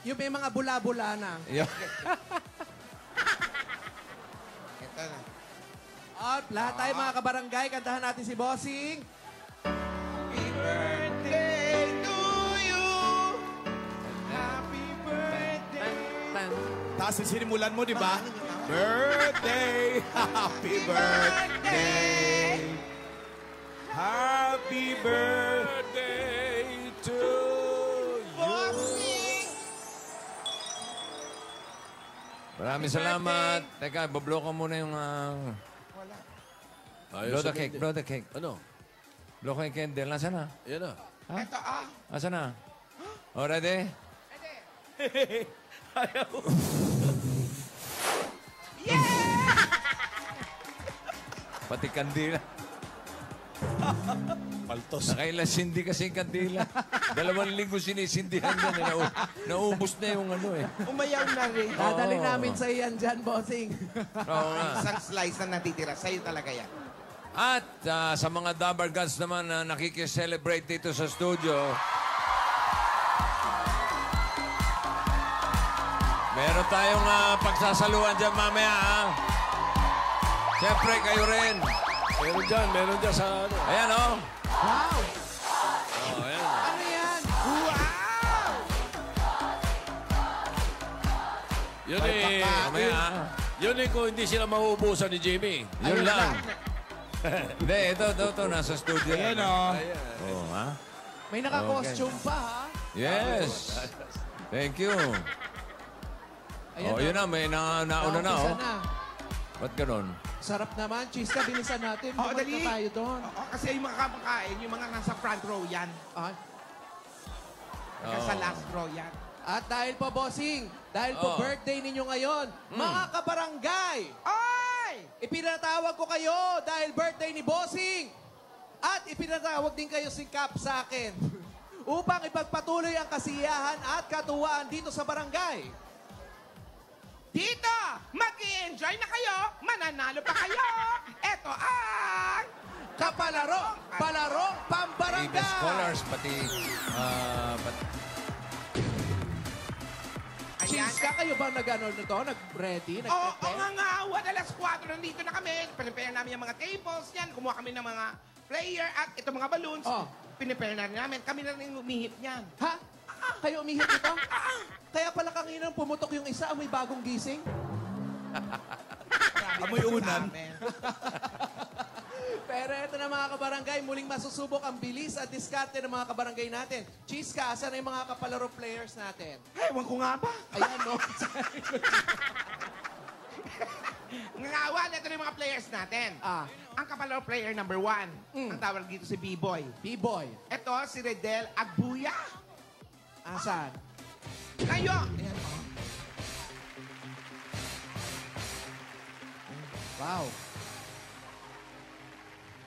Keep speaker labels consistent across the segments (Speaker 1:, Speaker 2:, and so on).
Speaker 1: Yung may mga bula-bula na.
Speaker 2: Yun.
Speaker 3: Ito na.
Speaker 1: At lahat tayo mga kabarangay, kantahan natin si Bossing.
Speaker 3: Happy birthday to you. Happy birthday.
Speaker 4: Taas yung sinimulan mo, di ba? Birthday! Happy birthday! Happy birthday to you!
Speaker 2: Maraming salamat. Teka, bablow ko muna yung... blow the cake, blow the cake.
Speaker 5: Ano?
Speaker 2: Blow ko yung candle. Nasaan na?
Speaker 5: Yan na.
Speaker 3: Ito
Speaker 2: Nasaan na? Oh, ready? Pati kandila.
Speaker 4: Paltos.
Speaker 2: Nakailasindi kasi yung kandila. 2 linggo sinisindihan yan. Naubos na yung ano eh.
Speaker 3: Umayaw na rin.
Speaker 1: Dadali namin sa iyan dyan, Bossing.
Speaker 2: Oo nga.
Speaker 3: Isang slice na natitira. Sa'yo talaga yan.
Speaker 2: At sa mga Dabber Gods naman na nakikiselebrate dito sa studio, meron tayong pagsasaluhan dyan mamaya, ha? Siyempre, kayo rin.
Speaker 5: Meron dyan sa ano.
Speaker 2: Ayan, oh.
Speaker 1: Wow!
Speaker 2: Oh, ayan.
Speaker 1: Ano yan?
Speaker 5: Yun eh.
Speaker 2: Mamaya, ha?
Speaker 5: Yun eh kung hindi sila mauubusan ni Jimmy.
Speaker 2: Yun lang. Hindi, ito, nasa studio.
Speaker 4: Ayan, oh.
Speaker 2: Oh, ha?
Speaker 1: May naka-costume pa, ha?
Speaker 2: Yes. Thank you.
Speaker 1: Ayan,
Speaker 2: Oh, yun na, may nauna na,
Speaker 1: Umpisa
Speaker 2: oh.
Speaker 1: na.
Speaker 2: Ba't ganon?
Speaker 1: Sarap naman. Cheese ka, bilisan natin.
Speaker 3: Oo,
Speaker 1: Bumalik
Speaker 3: dali.
Speaker 1: na tayo doon.
Speaker 3: Oo, kasi yung mga kamakain, yung mga nasa front row yan.
Speaker 1: Ah,
Speaker 3: Sa last row yan.
Speaker 1: At dahil po, Bossing, dahil po
Speaker 2: Oh.
Speaker 1: birthday ninyo ngayon, mga kabarangay,
Speaker 3: Oy!
Speaker 1: ipinatawag ko kayo dahil birthday ni Bossing. At ipinatawag din kayo si Cap sa akin upang ipagpatuloy ang kasiyahan at katuwaan dito sa barangay.
Speaker 3: Dito, mag-i-enjoy na kayo, mananalo pa kayo. Ito ang...
Speaker 1: Kapalarong
Speaker 2: Even
Speaker 1: Pambarangay!
Speaker 2: scholars, pati...
Speaker 1: Cheese ka, kayo ba nag-ano na to? Nag-ready?
Speaker 3: Oo,
Speaker 1: Nag-prepare?
Speaker 3: nga, alas 4, nandito na kami. Pinipare namin yung mga tables yan. Kumuha kami ng mga player at itong mga balloons.
Speaker 1: Oh.
Speaker 3: Pinipare na namin. Kami na rin umihip niyan.
Speaker 1: Ha? Kayo umihip ito? Kaya pala kanina pumutok yung isa, may bagong gising?
Speaker 4: Amoy unan.
Speaker 1: Pero ito na mga kabarangay, muling masusubok ang bilis at diskarte ng mga kabarangay natin. Cheese ka, asan na yung mga kapalaro players natin?
Speaker 3: Ewan ko nga ba?
Speaker 1: Ayan, no?
Speaker 3: Ngawa, ito na yung mga players natin. Ang kapalaro player number 1. Ang tawag dito si B-Boy.
Speaker 1: B-boy.
Speaker 3: Ito, si Redel Agbuya.
Speaker 1: Asan?
Speaker 3: Kayo! Ayan, oh.
Speaker 1: Wow.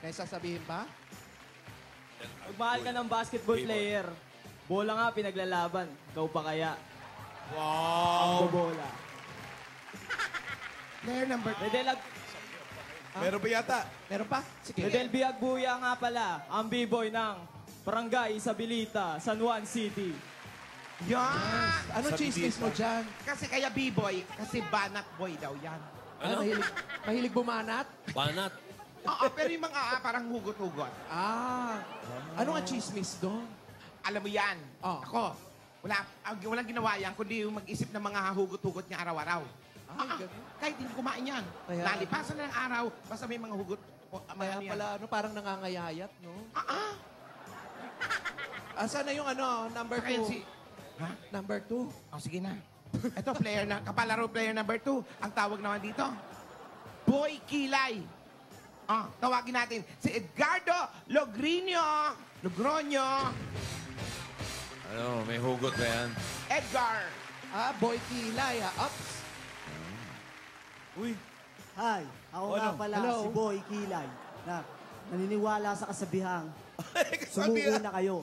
Speaker 1: May sasabihin pa?
Speaker 6: Magmahal ka ng basketball player. Bola nga pinaglalaban. Ikaw pa kaya?
Speaker 4: Wow!
Speaker 6: Ang bobola.
Speaker 3: Player number 2.
Speaker 6: Redel,
Speaker 4: Meron pa yata.
Speaker 1: Meron pa? Sige.
Speaker 6: Redel Biagbuya nga pala. Ang b-boy ng Barangay Isabelita, San Juan City.
Speaker 3: Yan!
Speaker 1: Ano cheese mo dyan?
Speaker 3: Kasi kaya B-Boy, kasi banat boy daw yan.
Speaker 1: Mahilig bumanat?
Speaker 5: Banat.
Speaker 3: Oo, pero yung mga parang hugot-hugot.
Speaker 1: Ano nga chismis doon?
Speaker 3: Alam mo yan.
Speaker 1: Oh.
Speaker 3: Ako, walang ginawa yan, kundi yung mag-isip ng mga hugot-hugot niya araw-araw.
Speaker 1: Ganun.
Speaker 3: Kahit hindi kumain yan.
Speaker 1: Kaya-
Speaker 3: Nalipasan na ng araw, basta may mga hugot.
Speaker 1: Kaya pala, parang nangangayayat, no? Asan na yung number
Speaker 3: Kaya
Speaker 1: 2?
Speaker 3: si... Ha?
Speaker 1: Number 2?
Speaker 3: Oh, sige na. Ito, kapalaro player number 2. Ang tawag naman dito, Boy Kilay. Tawagin natin si Edgardo Logroño.
Speaker 2: Ano, may hugot ba yan?
Speaker 3: Edgar.
Speaker 1: Boy Kilay, Ups.
Speaker 4: Uy.
Speaker 7: Hi, ako nga pala
Speaker 1: Hello.
Speaker 7: si Boy Kilay na naniniwala sa kasabihang sumuko
Speaker 4: Kasabihan.
Speaker 7: na kayo.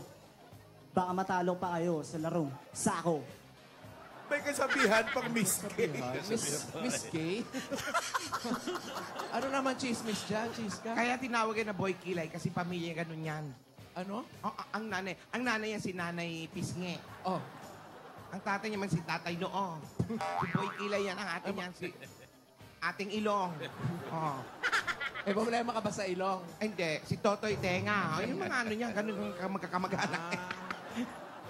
Speaker 7: Baka matalo pa kayo sa larong sako.
Speaker 4: May kasabihan pang Miss K.
Speaker 1: Miss K? Ano naman chismis dyan, cheese ka?
Speaker 3: Kaya tinawagin na Boy Kilay kasi pamilya ganun yan.
Speaker 1: Ano?
Speaker 3: Ang nanay yan si Nanay Pisnge.
Speaker 1: Oh.
Speaker 3: Ang tatay niya man si Tatay Noo. Si Boy Kilay yan, ang ating yan. Si ating ilong. Oh.
Speaker 1: May problema ka ba sa ilong?
Speaker 3: Hindi, si Totoy Tenga. Oh, yung mga ano niya, ganun yung magkakamag-anak.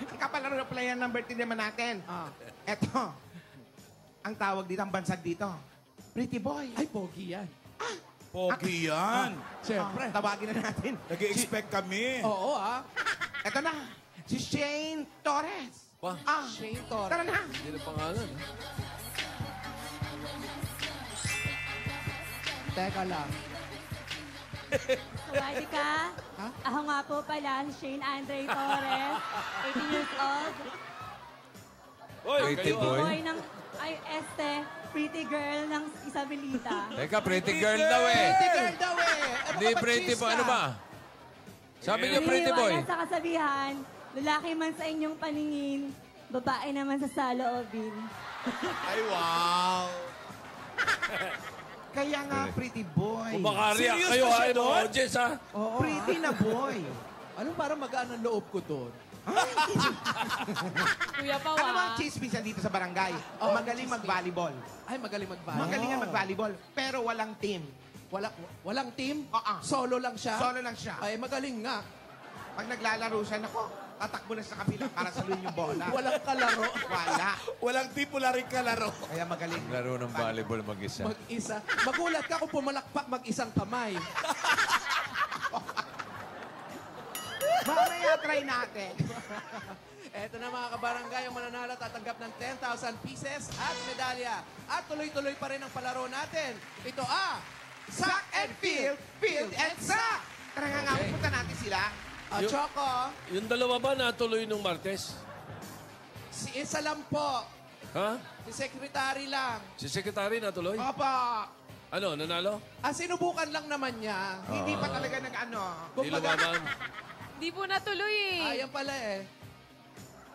Speaker 3: Ang kapalaro na player number 3 naman natin. Eto, ang tawag dito, ang bansag dito. Pretty boy.
Speaker 1: Ay, pogi yan.
Speaker 4: Pogi yan.
Speaker 1: Siyempre.
Speaker 3: Tawagin na natin.
Speaker 4: Nag-expect kami.
Speaker 1: Oo,
Speaker 3: Eto na, si Shane Torres.
Speaker 5: Wah,
Speaker 1: Shane Torres.
Speaker 3: Tara na.
Speaker 5: hindi na pangalan.
Speaker 1: Teka lang.
Speaker 8: Sawadi ka? Ako nga po pala, si Shane Andre Torres, 18 years old.
Speaker 5: Hoy,
Speaker 2: Pretty
Speaker 5: kayo.
Speaker 2: boy.
Speaker 8: Boy ng, pretty girl ng Isabelita.
Speaker 2: Teka, pretty girl daw eh.
Speaker 1: Pretty girl daw eh. Ano
Speaker 2: Hindi
Speaker 1: ka ba,
Speaker 2: pretty
Speaker 1: cheese
Speaker 2: boy.
Speaker 1: ka?
Speaker 2: Ano ba? Sabi niyo pretty boy.
Speaker 8: Naniniwala sa kasabihan, lalaki man sa inyong paningin, babae naman sa saloobin.
Speaker 4: Ay, wow.
Speaker 3: Kaya nga, pretty boy.
Speaker 5: Kung makariyak
Speaker 4: Serious
Speaker 5: kayo
Speaker 4: ba
Speaker 5: ha,
Speaker 4: siya
Speaker 5: mga
Speaker 4: doon?
Speaker 5: audience ha.
Speaker 3: Pretty na boy.
Speaker 1: Anong parang magaan ang loob ko doon?
Speaker 8: Kuya pa,
Speaker 3: Ano ba ang chismisan dito sa barangay? Magaling mag-volleyball.
Speaker 1: Ay, magaling mag-volleyball.
Speaker 3: Magaling nga mag-volleyball, pero walang team.
Speaker 1: Walang team?
Speaker 3: Oo.
Speaker 1: Solo lang siya?
Speaker 3: Solo lang siya.
Speaker 1: Ay, magaling nga.
Speaker 3: Pag naglalaro siya, nako, tatakbo na sa kabila para saluhin yung bola.
Speaker 1: Walang kalaro.
Speaker 3: Wala.
Speaker 4: Walang tipo na rin kalaro.
Speaker 3: Kaya magaling.
Speaker 2: Laro ng volleyball mag-isa.
Speaker 1: Mag-isa. Magulat ka kung pumalakpak mag-isang kamay.
Speaker 3: Mamaya try natin.
Speaker 1: Eto na mga kabarangay, ang mananalo tatanggap ng 10,000 pieces at medalya. At tuloy-tuloy pa rin ang palaro natin. Ito
Speaker 3: Sack and field, field and sack. Tara nga, punta natin sila.
Speaker 1: Choco,
Speaker 5: Yung dalawa ba natuloy nung Martes?
Speaker 1: si isa lang po.
Speaker 5: Ha?
Speaker 1: Si secretary lang.
Speaker 5: Si Secretary natuloy?
Speaker 3: Opo.
Speaker 5: Ano, nanalo?
Speaker 1: Sinubukan lang naman niya.
Speaker 3: Hindi pa talaga nag-ano.
Speaker 5: Hindi lumaban.
Speaker 8: Di po natuloy eh.
Speaker 1: Ayan pala eh.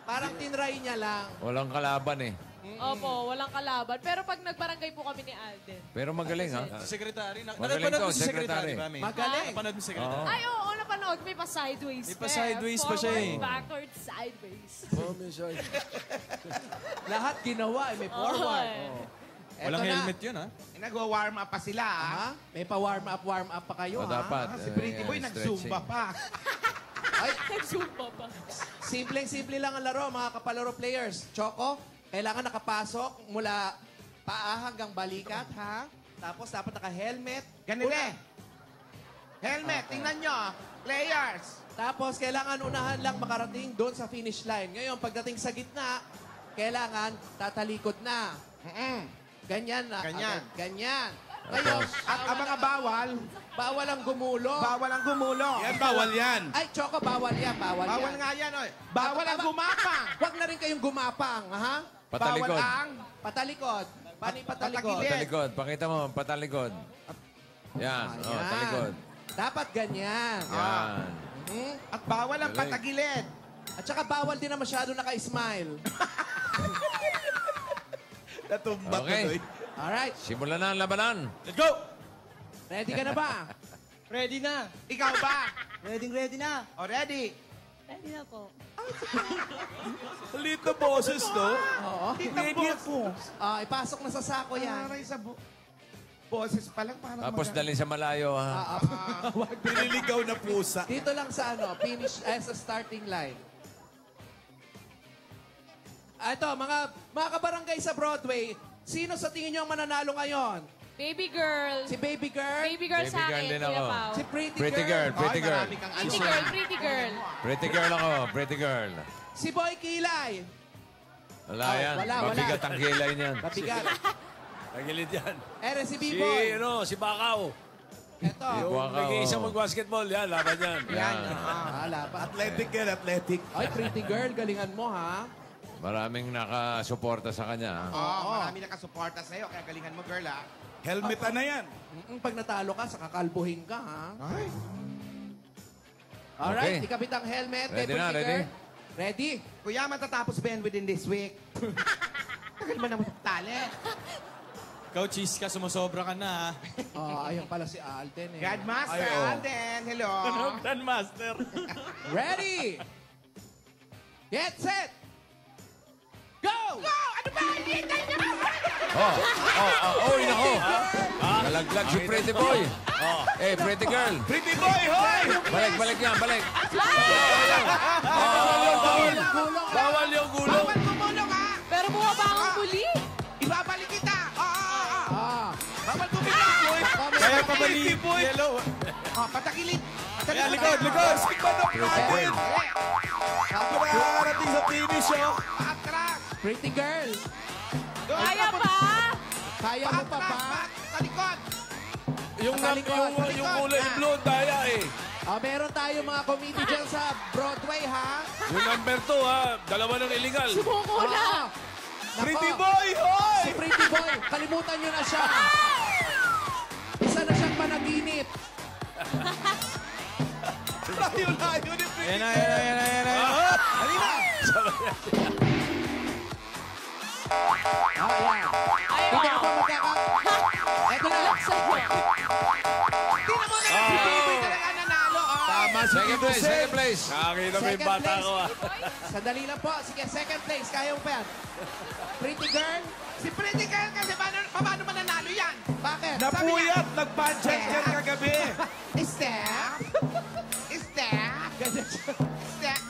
Speaker 1: Parang tinry niya lang.
Speaker 2: Walang kalaban eh.
Speaker 9: Opo, walang kalaban. Pero pag nagbarangay po kami ni Alden.
Speaker 2: Pero magaling ha.
Speaker 10: Secretary.
Speaker 2: Magaling to, secretary.
Speaker 1: Magaling.
Speaker 10: Napanood mo si Secretary?
Speaker 2: Oo.
Speaker 9: Ay, oo, napanood. May pa-sideways.
Speaker 10: May pa-sideways pa siya eh.
Speaker 9: Forward, backward, sideways.
Speaker 5: Oh, may side.
Speaker 1: Lahat ginawa eh. May forward.
Speaker 9: Oo.
Speaker 1: Eto
Speaker 10: Walang
Speaker 1: na.
Speaker 10: helmet yun, ha?
Speaker 3: Nag-warm up pa sila.
Speaker 1: Ha? May pa-warm up pa kayo,
Speaker 2: O
Speaker 1: ha?
Speaker 2: dapat.
Speaker 3: Si Pretty Boy nag-zumba pa.
Speaker 1: Ay,
Speaker 9: Nag-zumba pa.
Speaker 1: simpleng-simple lang ang laro, mga kapalaro players. Choco, kailangan nakapasok mula paa hanggang balikat, ha? Tapos dapat naka-helmet.
Speaker 3: Ganun Helmet, tingnan nyo. Players.
Speaker 1: Tapos kailangan unahan lang makarating doon sa finish line. Ngayon, pagdating sa gitna, kailangan tatalikod na. Ganyan na.
Speaker 3: Ganyan.
Speaker 1: agad. Ganyan. Ngayon,
Speaker 3: At ang mga bawal,
Speaker 1: bawal ang gumulo.
Speaker 3: bawal ang gumulo.
Speaker 4: Yan, bawal yan.
Speaker 1: Ay, Choco, bawal yan. Bawal,
Speaker 3: Bawal
Speaker 1: yan.
Speaker 3: nga yan, oy. Bawal ang gumapang.
Speaker 1: Huwag na rin kayong gumapang, ha?
Speaker 2: Patalikod.
Speaker 3: Bawal ang...
Speaker 1: Patalikod. Paano yung patalikod?
Speaker 3: Patagilid.
Speaker 2: Patalikod. Pakita mo, patalikod. Yan. Oh,
Speaker 1: Ayan.
Speaker 2: talikod.
Speaker 1: Dapat ganyan.
Speaker 2: Yan.
Speaker 1: Hmm?
Speaker 3: At bawal ang
Speaker 2: Galing.
Speaker 3: patagilid.
Speaker 1: At saka bawal din na masyado naka-smile.
Speaker 4: Natumba
Speaker 2: Okay.
Speaker 4: tuloy.
Speaker 1: Alright.
Speaker 2: Simulan na ang labanan.
Speaker 10: Let's go!
Speaker 1: Ready ka na ba?
Speaker 6: Ready na.
Speaker 3: Ikaw ba?
Speaker 7: Ready na.
Speaker 3: O, ready?
Speaker 8: Ready na po.
Speaker 4: Lito boses, no?
Speaker 1: Oo.
Speaker 3: Ready ako.
Speaker 1: Ipasok na sa sako yan.
Speaker 3: Aray sa boses pa lang. Parang
Speaker 2: Tapos dalhin sa malayo ha.
Speaker 4: Piniligaw na pusa.
Speaker 1: Dito lang sa finish, sa starting line. Ito, mga kabarangay sa Broadway, sino sa tingin nyo ang mananalo ngayon?
Speaker 9: Baby girl.
Speaker 1: Si Baby Girl?
Speaker 9: Baby girl
Speaker 2: Baby
Speaker 9: sa
Speaker 2: girl
Speaker 9: akin,
Speaker 2: din
Speaker 9: Kuya
Speaker 2: ako.
Speaker 9: Pao.
Speaker 1: Si Pretty,
Speaker 2: Pretty girl, pretty
Speaker 3: Ay,
Speaker 2: girl.
Speaker 3: marami kang
Speaker 9: Pretty
Speaker 3: ano.
Speaker 9: girl, pretty girl.
Speaker 2: Pretty girl ako, pretty girl.
Speaker 1: Si Boy Kilay?
Speaker 2: Wala
Speaker 1: Oh,
Speaker 2: yan.
Speaker 1: wala.
Speaker 2: Mabigat ang kilay niyan.
Speaker 1: Mabigat.
Speaker 5: Tagilid yan.
Speaker 1: Si
Speaker 5: Si,
Speaker 1: B-Boy.
Speaker 5: si Bakaw.
Speaker 1: Ito.
Speaker 5: Yung
Speaker 2: Bakaw.
Speaker 5: nag-iisang mag-basketball, yan, laban yan.
Speaker 3: Yan.
Speaker 1: Laban.
Speaker 4: Athletic yan, athletic.
Speaker 1: Ay, Pretty Girl, galingan mo, ha?
Speaker 2: Maraming nakasuporta sa kanya. ha?
Speaker 3: Oo, marami nakasuporta sa'yo. Kaya galingan mo, girl, ha?
Speaker 4: Helmet na yan.
Speaker 1: Pag natalo ka, sa kakalbuhin ka, ha?
Speaker 3: Ay.
Speaker 1: Alright,
Speaker 2: Okay.
Speaker 1: ikabit ang helmet.
Speaker 2: Ready
Speaker 1: kay
Speaker 2: na,
Speaker 1: Pretty
Speaker 2: ready?
Speaker 1: Girl. Ready?
Speaker 3: Kuya, matatapos ba yan within this week? Tagal ba naman tali?
Speaker 10: Ikaw, cheese ka, sumusobra ka na, ha?
Speaker 1: Ayun pala si Alden, eh.
Speaker 3: Godmaster
Speaker 4: Ay, oh.
Speaker 3: Alden, hello.
Speaker 10: Grandmaster.
Speaker 1: Ready? Get set! Go!
Speaker 3: Ano ba? Hintay niyo!
Speaker 2: Oy, nako. Nalaglag si Pretty Boy. Eh, Pretty Girl.
Speaker 4: Pretty boy, hoy!
Speaker 2: Balik yan, balik.
Speaker 5: Bawal yung gulong.
Speaker 3: Bawal gumulong, ha?
Speaker 9: Pero bumaba ang muli.
Speaker 3: Ibabalik kita. Bawal gumulong.
Speaker 10: Kaya pabalik.
Speaker 4: Pretty boy.
Speaker 10: Yellow.
Speaker 3: Patakilid.
Speaker 10: Kaya likod, likod.
Speaker 4: Manok natin! Nakarating sa finish, oh!
Speaker 3: Atras.
Speaker 1: Pretty girl.
Speaker 9: Kaya pa.
Speaker 1: Kaya mo pa ba?
Speaker 3: Talikod.
Speaker 5: Yung kulay blue, daya eh.
Speaker 1: Meron tayo mga committee dyan sa Broadway, ha?
Speaker 5: Yung number 2, ha? Dalawa ng illegal.
Speaker 9: Sumuko na.
Speaker 4: Pretty boy, hoy!
Speaker 1: Si Pretty Boy, kalimutan nyo na siya. Isa na siyang panaginip.
Speaker 4: Layo-layo ni Pretty
Speaker 10: Ayan na, ayan na, ayan na, ayan na.
Speaker 3: Halina.
Speaker 1: Dito na po magkaka... Eto na.
Speaker 3: Tingnan mo na lang si Baby talaga nanalo.
Speaker 4: Tama si
Speaker 2: Second place, second place.
Speaker 5: Nakakita mo yung bata ko, ha?
Speaker 1: Sandali lang po. Sige, second place. Kaya mo pa yan. Pretty girl.
Speaker 3: Si Pretty Girl kasi paano mananalo yan?
Speaker 1: Bakit?
Speaker 4: Napuyat! Nag-budget yan kagabi!
Speaker 3: Step. Step.
Speaker 1: Ganyan siya.
Speaker 3: Step.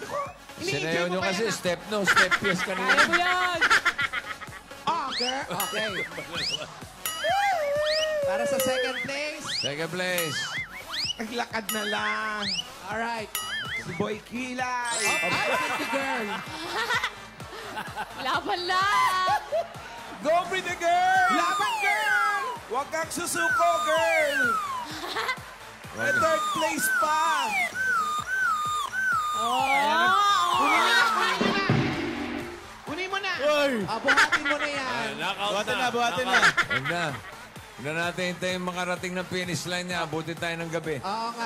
Speaker 2: Sinayaw nyo kasi step no, step yes
Speaker 9: Kaya
Speaker 2: kanina.
Speaker 9: mo yan.
Speaker 1: Girl. Okay. Para sa second place.
Speaker 2: Second place.
Speaker 3: Naglakad na lang.
Speaker 1: Alright.
Speaker 3: Si Boy Kilay.
Speaker 1: Ay, pretty girl.
Speaker 9: Laban lang.
Speaker 4: Go, Pretty girl!
Speaker 3: Laban, girl!
Speaker 4: Huwag kang susuko, girl! May third place pa!
Speaker 3: Kunin mo na.
Speaker 1: Buhatin mo na yan.
Speaker 5: Knockout
Speaker 10: Buhatin na, buhatin na.
Speaker 2: Huwag na. Huwag na natin hintayin makarating ng finish line niya. Abutin tayo ng gabi.
Speaker 1: Oo nga.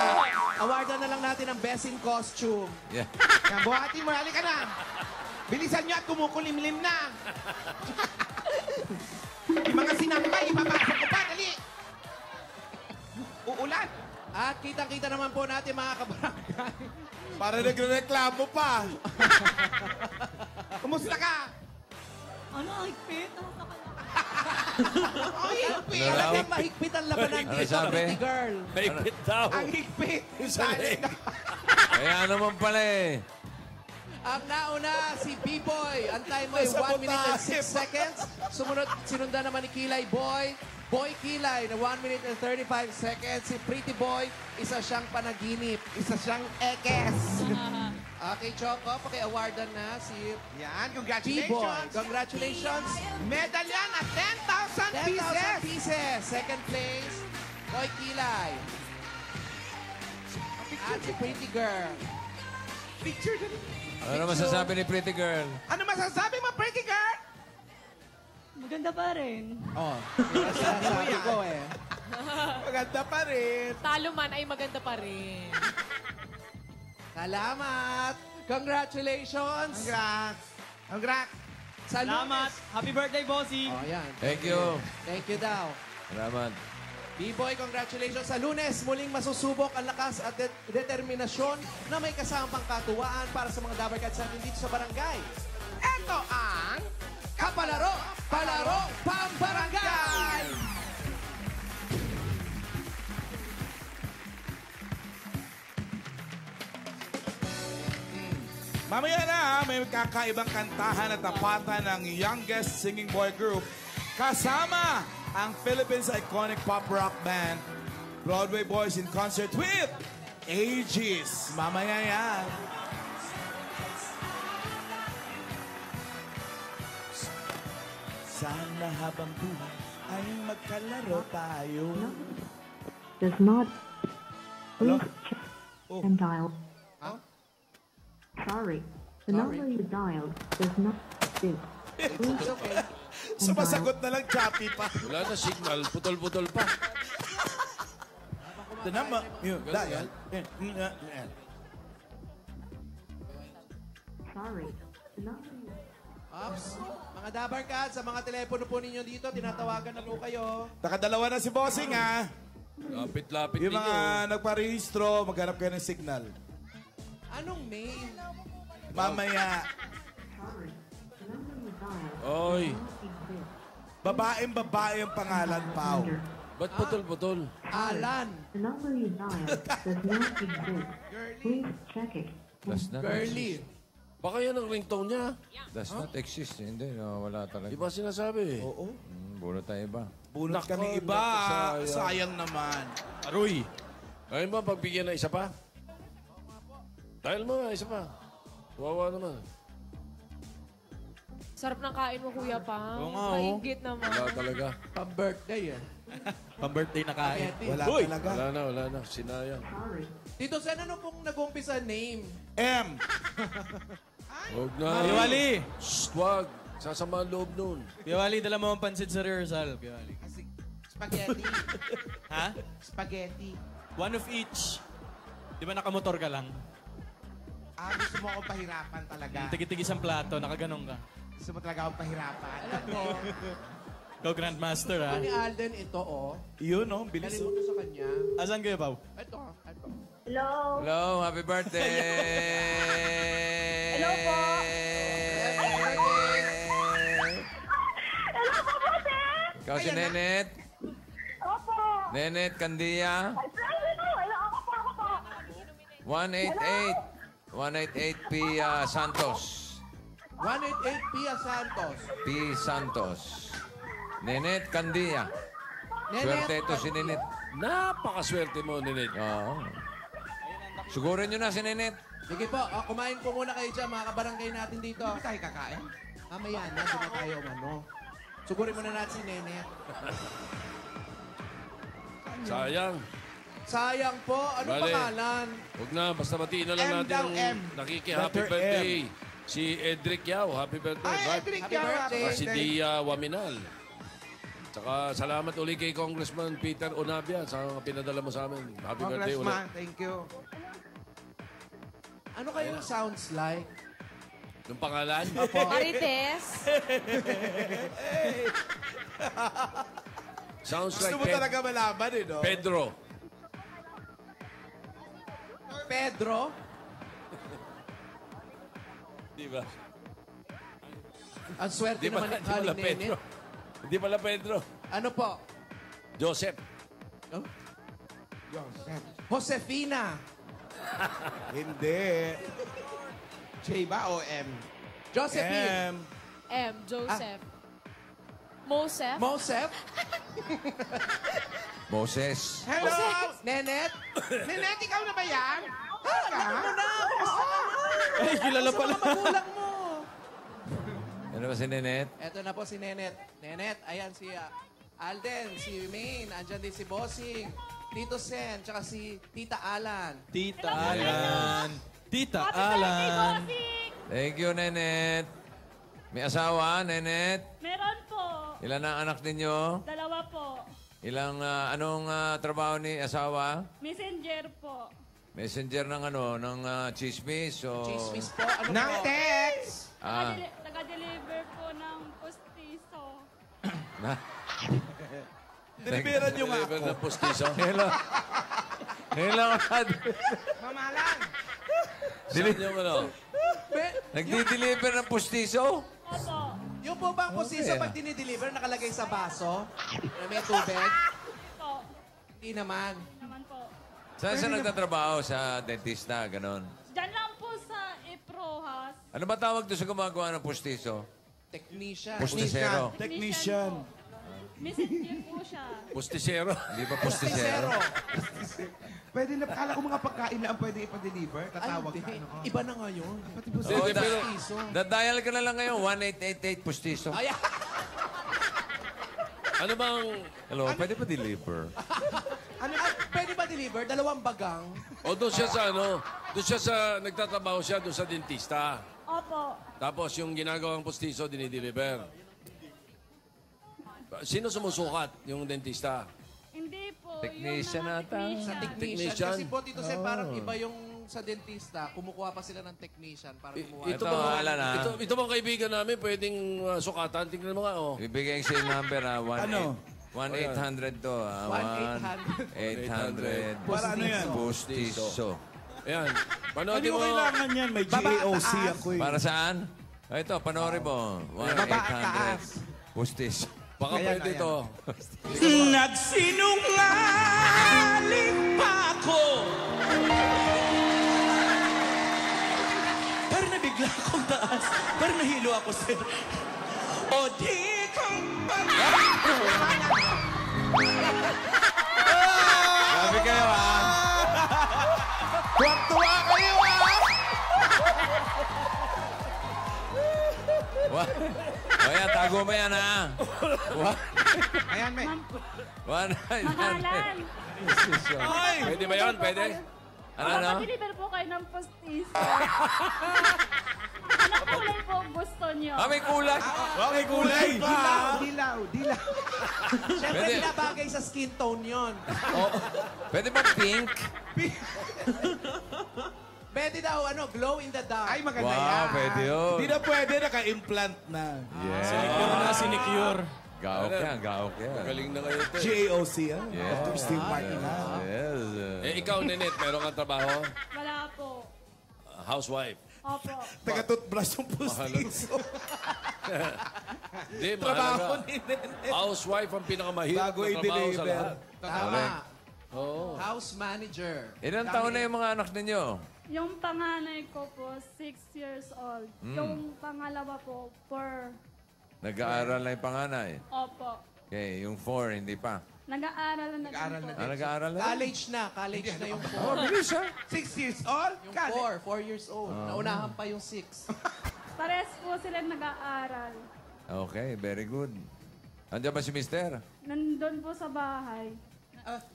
Speaker 1: Awardan na lang natin ang best in costume.
Speaker 2: Yeah.
Speaker 3: Yan, buhatin mo. Halika na. Bilisan nyo at kumukulimlim na. Yung mga sinampay, ipapasok ko pa. Dali. Uulan.
Speaker 1: At kitang-kita naman po natin mga kabarangay.
Speaker 4: Para nagre-reklamo pa!
Speaker 3: Kumusta ka?
Speaker 8: Ano, higpit? Nasa ka na.
Speaker 3: Ang higpit.
Speaker 1: Talagang mahigpit ang labanan
Speaker 2: Ano
Speaker 1: dito,
Speaker 2: sabi?
Speaker 1: pretty girl.
Speaker 5: May pit daw.
Speaker 3: Ang higpit.
Speaker 2: Kaya naman pala eh.
Speaker 1: Ang nauna, si B-Boy. Ang time mo ay 1 minute and 6 seconds. Sinundan naman ni Kilay Boy. Boy Kilay na 1 minute and 35 seconds. Si Pretty Boy, isa siyang panaginip.
Speaker 3: Isa siyang ekes.
Speaker 1: Okay, Choco, paki-awardan na si
Speaker 3: Yan,
Speaker 1: B-Boy.
Speaker 3: congratulations.
Speaker 1: Congratulations.
Speaker 3: Medal yan at 10,000 pieces.
Speaker 1: 10,000 pieces. Second place, Boy Kilay. At si Pretty Girl.
Speaker 3: Picture dali.
Speaker 2: Ano masasabi ni Pretty Girl?
Speaker 3: Ano masasabi mo, Pretty Girl?
Speaker 8: Maganda pa rin.
Speaker 1: Sabi ko eh.
Speaker 3: Maganda pa rin.
Speaker 9: Talo man ay maganda pa rin.
Speaker 1: Salamat. Congratulations.
Speaker 3: Congrats. Congrats.
Speaker 6: Salamat. Happy birthday, bossy.
Speaker 1: Oh, yan.
Speaker 2: Thank you.
Speaker 1: Thank you daw.
Speaker 2: Salamat.
Speaker 1: B-Boy, congratulations. Sa Lunes, muling masusubok ang lakas at determinasyon na may kasamang katuwaan para sa mga Dabber Cats natin dito sa barangay.
Speaker 3: Ito ang
Speaker 1: Kapalaro, Palaro, Pambarangay!
Speaker 4: Mamaya na, may kakaibang kantahan at tapatan ng youngest singing boy group kasama ang Philippines' iconic pop rock band, Broadway Boys in concert with Aegis. Mamaya yan. Sana habang buhay ay magkalaro tayo.
Speaker 11: Does not.
Speaker 4: Hello?
Speaker 11: Please check
Speaker 4: Oh.
Speaker 11: and dial.
Speaker 1: Huh?
Speaker 11: Sorry. The number you dialed does not exist.
Speaker 1: It's okay.
Speaker 4: Sumasagot na lang, choppy pa.
Speaker 5: Wala na signal. Putol-putol pa.
Speaker 4: The number you dial.
Speaker 11: Sorry. The number you
Speaker 1: Ops. Mga Dabber Cats, sa mga telepono po ninyo dito, tinatawagan na po kayo.
Speaker 4: Nakadalawa na si Bossing, ha?
Speaker 5: Lapit-lapit
Speaker 4: Yung
Speaker 5: ninyo.
Speaker 4: mga nagparehistro, maghanap kayo ng signal.
Speaker 1: Anong name?
Speaker 4: Mamaya.
Speaker 11: sorry. The number you dialed dialed
Speaker 5: Oy,
Speaker 11: does not exist.
Speaker 4: Babaeng-babae ang pangalan, Pao.
Speaker 5: ba't putol-putol?
Speaker 1: Alan.
Speaker 11: The number you dialed does not exist. Please check it.
Speaker 2: Does not
Speaker 1: Girly.
Speaker 5: Baka yan ang ringtone niya.
Speaker 2: Does not exist. Hindi, no, wala talaga.
Speaker 5: Iba sinasabi.
Speaker 4: Oo.
Speaker 2: Bunot tayo iba.
Speaker 4: Bunot kami iba. Sayang naman.
Speaker 5: Aroy. Ngayon ba, pagbigyan na isa pa? Dahil mo nga, isa pa. Wawa naman.
Speaker 9: Sarap ng kain mo, Kuya Pang.
Speaker 10: Oo nga, oh.
Speaker 9: Maingit naman.
Speaker 5: Wala talaga.
Speaker 1: Pang-birthday eh.
Speaker 10: Pang-birthday na kain.
Speaker 4: Wala
Speaker 10: Uy!
Speaker 4: talaga.
Speaker 5: Wala na. Sinayang.
Speaker 11: Sorry.
Speaker 1: Tito Sen, ano pong nag-umpisa name?
Speaker 4: M.
Speaker 5: Huwag na.
Speaker 10: Kuya Wally!
Speaker 5: Shh, wag. Sasama ang loob nun.
Speaker 10: Kuya Wally, dala mo ang pansit sa rehearsal. Kuya Wally.
Speaker 3: Kasi spaghetti.
Speaker 10: Ha?
Speaker 3: Spaghetti.
Speaker 10: One of each. Di ba nakamotor ka lang?
Speaker 3: Gusto mo akong pahirapan talaga.
Speaker 10: Tigi-tigis ang plato, nakaganong ka.
Speaker 3: Gusto mo talaga akong pahirapan.
Speaker 1: Alam mo,
Speaker 10: Go Grandmaster, ha?
Speaker 1: ni Alden ito, oh.
Speaker 4: Yun, no? Bilis.
Speaker 1: Galing mo to sa kanya.
Speaker 10: Asan kayo, Pao?
Speaker 1: Ito.
Speaker 11: Hello.
Speaker 2: Hello, happy birthday!
Speaker 11: Hello po. Hello po po, sir.
Speaker 2: Ikaw si Nenet?
Speaker 11: Opo.
Speaker 2: Nenet Candia?
Speaker 11: Hello, ako po.
Speaker 2: 188. 188 P. Santos.
Speaker 1: 188 Pia Santos.
Speaker 2: P. Santos. Nenet Candia. Swerte ito si Nenet.
Speaker 5: Napakaswerte mo, Ninit.
Speaker 2: Oo. Sigurin nyo na si Nenet.
Speaker 1: Sige po, kumain po muna kayo dyan, mga kabarangay natin dito.
Speaker 3: Hindi tayo kakain.
Speaker 1: Mamaya na, di na tayo Sugurin muna natin si Nenet.
Speaker 5: Sayang.
Speaker 1: Sayang po, ano
Speaker 5: Bale.
Speaker 1: pangalan?
Speaker 5: Huwag na, basta batiin na lang
Speaker 3: M
Speaker 5: natin
Speaker 3: daw,
Speaker 5: ang
Speaker 3: M.
Speaker 5: nakiki-happy
Speaker 4: Letter
Speaker 5: birthday. Si Edric Yao, happy birthday.
Speaker 3: Ay,
Speaker 5: Right?
Speaker 3: Edric
Speaker 1: Happy
Speaker 3: Yao,
Speaker 1: birthday.
Speaker 5: Saka si Dia Waminal. Tsaka salamat uli kay Congressman Peter Onabia sa pinadala mo sa amin. Happy birthday ulit.
Speaker 3: Congressman, thank you.
Speaker 1: Ano kayong sounds like?
Speaker 5: Yung pangalan?
Speaker 9: Marites.
Speaker 5: Sounds
Speaker 4: Gusto
Speaker 5: like
Speaker 4: mo talaga malaman, eh, no?
Speaker 5: Pedro.
Speaker 1: Pedro?
Speaker 5: Di ba?
Speaker 1: Ang swerte
Speaker 5: Di
Speaker 1: naman
Speaker 5: pala,
Speaker 1: ni
Speaker 5: di pala
Speaker 1: Kaling
Speaker 5: Pedro.
Speaker 1: Nenet.
Speaker 5: Hindi pala Pedro.
Speaker 1: Ano po?
Speaker 5: Joseph.
Speaker 1: Oh? Josefina.
Speaker 4: Hindi.
Speaker 3: J ba o M?
Speaker 1: Josephine.
Speaker 9: M. Joseph. Mosef.
Speaker 1: Mosef.
Speaker 2: Moses.
Speaker 3: Hello!
Speaker 1: Nenet.
Speaker 3: Nenet, ikaw na ba yan?
Speaker 1: Alam mo na. Kumusta ka na?
Speaker 10: Ay, kilala
Speaker 1: Kumusta
Speaker 10: pala.
Speaker 1: mga magulang mo?
Speaker 2: Ano ba si Nenet?
Speaker 1: Eto na po si Nenet. Nenet, ayan si Alden, si Maine, andyan din si Bossing, Tito Sen, tsaka si Tita Alan.
Speaker 10: Tita Alan. Tita Alan.
Speaker 2: Thank you, Nenet. May asawa, Nenet?
Speaker 8: Meron po.
Speaker 2: Ilan ang anak ninyo?
Speaker 8: Dalawa po.
Speaker 2: Ilang, anong trabaho ni asawa?
Speaker 8: Messenger po.
Speaker 2: Messenger ng ano, ng chismis o...
Speaker 1: Chismis po, ano
Speaker 3: Nang
Speaker 1: po?
Speaker 3: text!
Speaker 8: Taga-deliver po ng postiso.
Speaker 2: Na?
Speaker 4: Deliveran nyo nga
Speaker 5: Deliver
Speaker 4: ako.
Speaker 5: ng postiso.
Speaker 2: Hello. Hello, Kad.
Speaker 3: Mamalan!
Speaker 5: Saan yung ano?
Speaker 2: Nagdi-deliver ng pustiso?
Speaker 8: Opo.
Speaker 1: Yung po bang posiso
Speaker 2: Okay.
Speaker 1: pag dinideliver nakalagay sa baso? Na may tubig?
Speaker 8: Po.
Speaker 1: Hindi naman.
Speaker 8: Naman po.
Speaker 2: Saan siya nagtatrabaho? Sa dentista, ganon.
Speaker 8: Diyan lang po sa Iprohas.
Speaker 2: Ano ba tawag doon sa gumagawa ng pustiso?
Speaker 1: Technician.
Speaker 2: Pustisero.
Speaker 4: Technician.
Speaker 8: Messenger po siya.
Speaker 5: Postisero.
Speaker 2: Hindi ba pustisero?
Speaker 3: Pwede na, kala ko mga pagkain na ang pwede ipa-deliver.
Speaker 1: Ay,
Speaker 3: Tatawag
Speaker 1: hindi.
Speaker 3: ka, ano?
Speaker 1: Iba na ngayon.
Speaker 3: Pati po
Speaker 2: Oo,
Speaker 3: sa
Speaker 1: Pustiso.
Speaker 2: Dial ka na lang ngayon, 1888 pustiso.
Speaker 1: Ay,
Speaker 5: Ano bang...
Speaker 2: Hello, pwede pa deliver?
Speaker 1: pwede ba deliver? Dalawang bagang.
Speaker 5: O doon siya sa ano? Doon siya sa... Nagtatrabaho siya doon sa dentista.
Speaker 8: Opo.
Speaker 5: Tapos yung ginagawang postiso, dinideliver. Sino sumusukat? Yung dentista?
Speaker 8: Hindi po.
Speaker 2: Technician
Speaker 8: yung mga
Speaker 2: ata.
Speaker 1: Sa technician.
Speaker 5: Technician.
Speaker 1: Kasi po, Tito Sen, parang iba yung sa dentista. Kumukuha pa sila ng technician para gumawa.
Speaker 5: Ito
Speaker 2: Ito,
Speaker 5: bang,
Speaker 2: Alan, ha?
Speaker 5: ito bang kaibigan namin pwedeng sukatan? Tingnan mo nga, oh.
Speaker 2: Ibigay ko sa number,
Speaker 4: Ano?
Speaker 2: 1-800 to.
Speaker 1: 1-800.
Speaker 2: 1-800.
Speaker 4: Para ano yan?
Speaker 2: Pustiso.
Speaker 5: Ayan.
Speaker 4: Ano
Speaker 5: Panoodin
Speaker 4: yung
Speaker 5: mo.
Speaker 4: kailangan yan? May GAOC ako eh.
Speaker 2: Para saan? Ito, panoorin mo.
Speaker 3: Baba at taas.
Speaker 2: 1,800. Pustis.
Speaker 5: Baka
Speaker 3: Ayan,
Speaker 5: pwede
Speaker 3: ayan.
Speaker 5: to.
Speaker 12: Nagsinungaling pa ako. Pero nabigla akong taas. Pero nahilo ako, sir. O di kong
Speaker 2: Sabi kayo, ha?
Speaker 3: Tuwag-tuwa kayo,
Speaker 2: Ayan, tago mo yan, ha?
Speaker 3: Ayan, may.
Speaker 8: Mahalan.
Speaker 5: Pwede ba yan? Pwede?
Speaker 2: Ano?
Speaker 8: Deliver po kayo ng postiso. Anong kulay po gusto niyo?
Speaker 2: May kulay.
Speaker 4: May kulay pa.
Speaker 3: Dilaw.
Speaker 1: Siyempre,
Speaker 2: Pwede.
Speaker 1: binabagay sa skin tone yon.
Speaker 2: Pwede ba pink?
Speaker 1: Pwede daw, glow in the dark.
Speaker 3: Ay, maganda
Speaker 2: Wow,
Speaker 3: yan.
Speaker 2: pwede yun.
Speaker 4: Hindi na pwede, naka-implant na.
Speaker 10: Sinicure na, sinicure.
Speaker 2: Gaok yan, gaok yan.
Speaker 5: Galing na kayo ito.
Speaker 4: GAOC, ah.
Speaker 2: Yes.
Speaker 4: After Steve Martin, ah.
Speaker 2: Yes.
Speaker 5: Ikaw, Nenet, meron kang trabaho?
Speaker 8: Wala po.
Speaker 5: Housewife.
Speaker 8: Opo.
Speaker 4: Taga-toothbrush yung pustiso.
Speaker 5: Hindi,
Speaker 4: Trabaho
Speaker 5: mahalaga.
Speaker 4: ni Nene.
Speaker 5: Housewife ang pinakamahirap
Speaker 4: Bago
Speaker 5: na trabaho sa
Speaker 4: i-deliver.
Speaker 5: lahat.
Speaker 1: Tama.
Speaker 5: Oo.
Speaker 1: House manager.
Speaker 2: Ilan taon na yung mga anak ninyo?
Speaker 8: Yung panganay ko po, 6 years old. Yung pangalawa po, 4.
Speaker 2: Nag-aaral na yung panganay.
Speaker 8: Opo.
Speaker 2: Okay, yung 4, hindi pa.
Speaker 8: Nag-aaral na
Speaker 3: Nag-aaral
Speaker 8: din
Speaker 3: na
Speaker 8: po.
Speaker 2: Nag-aaral na?
Speaker 1: College na yung 4.
Speaker 2: Oh, bilis, ha?
Speaker 3: 6 years old?
Speaker 1: Yung 4 years old. Naunahan pa yung 6.
Speaker 8: Pares po sila nag-aaral.
Speaker 2: Okay, very good. Andiyan ba si mister?
Speaker 8: Nandun po sa bahay.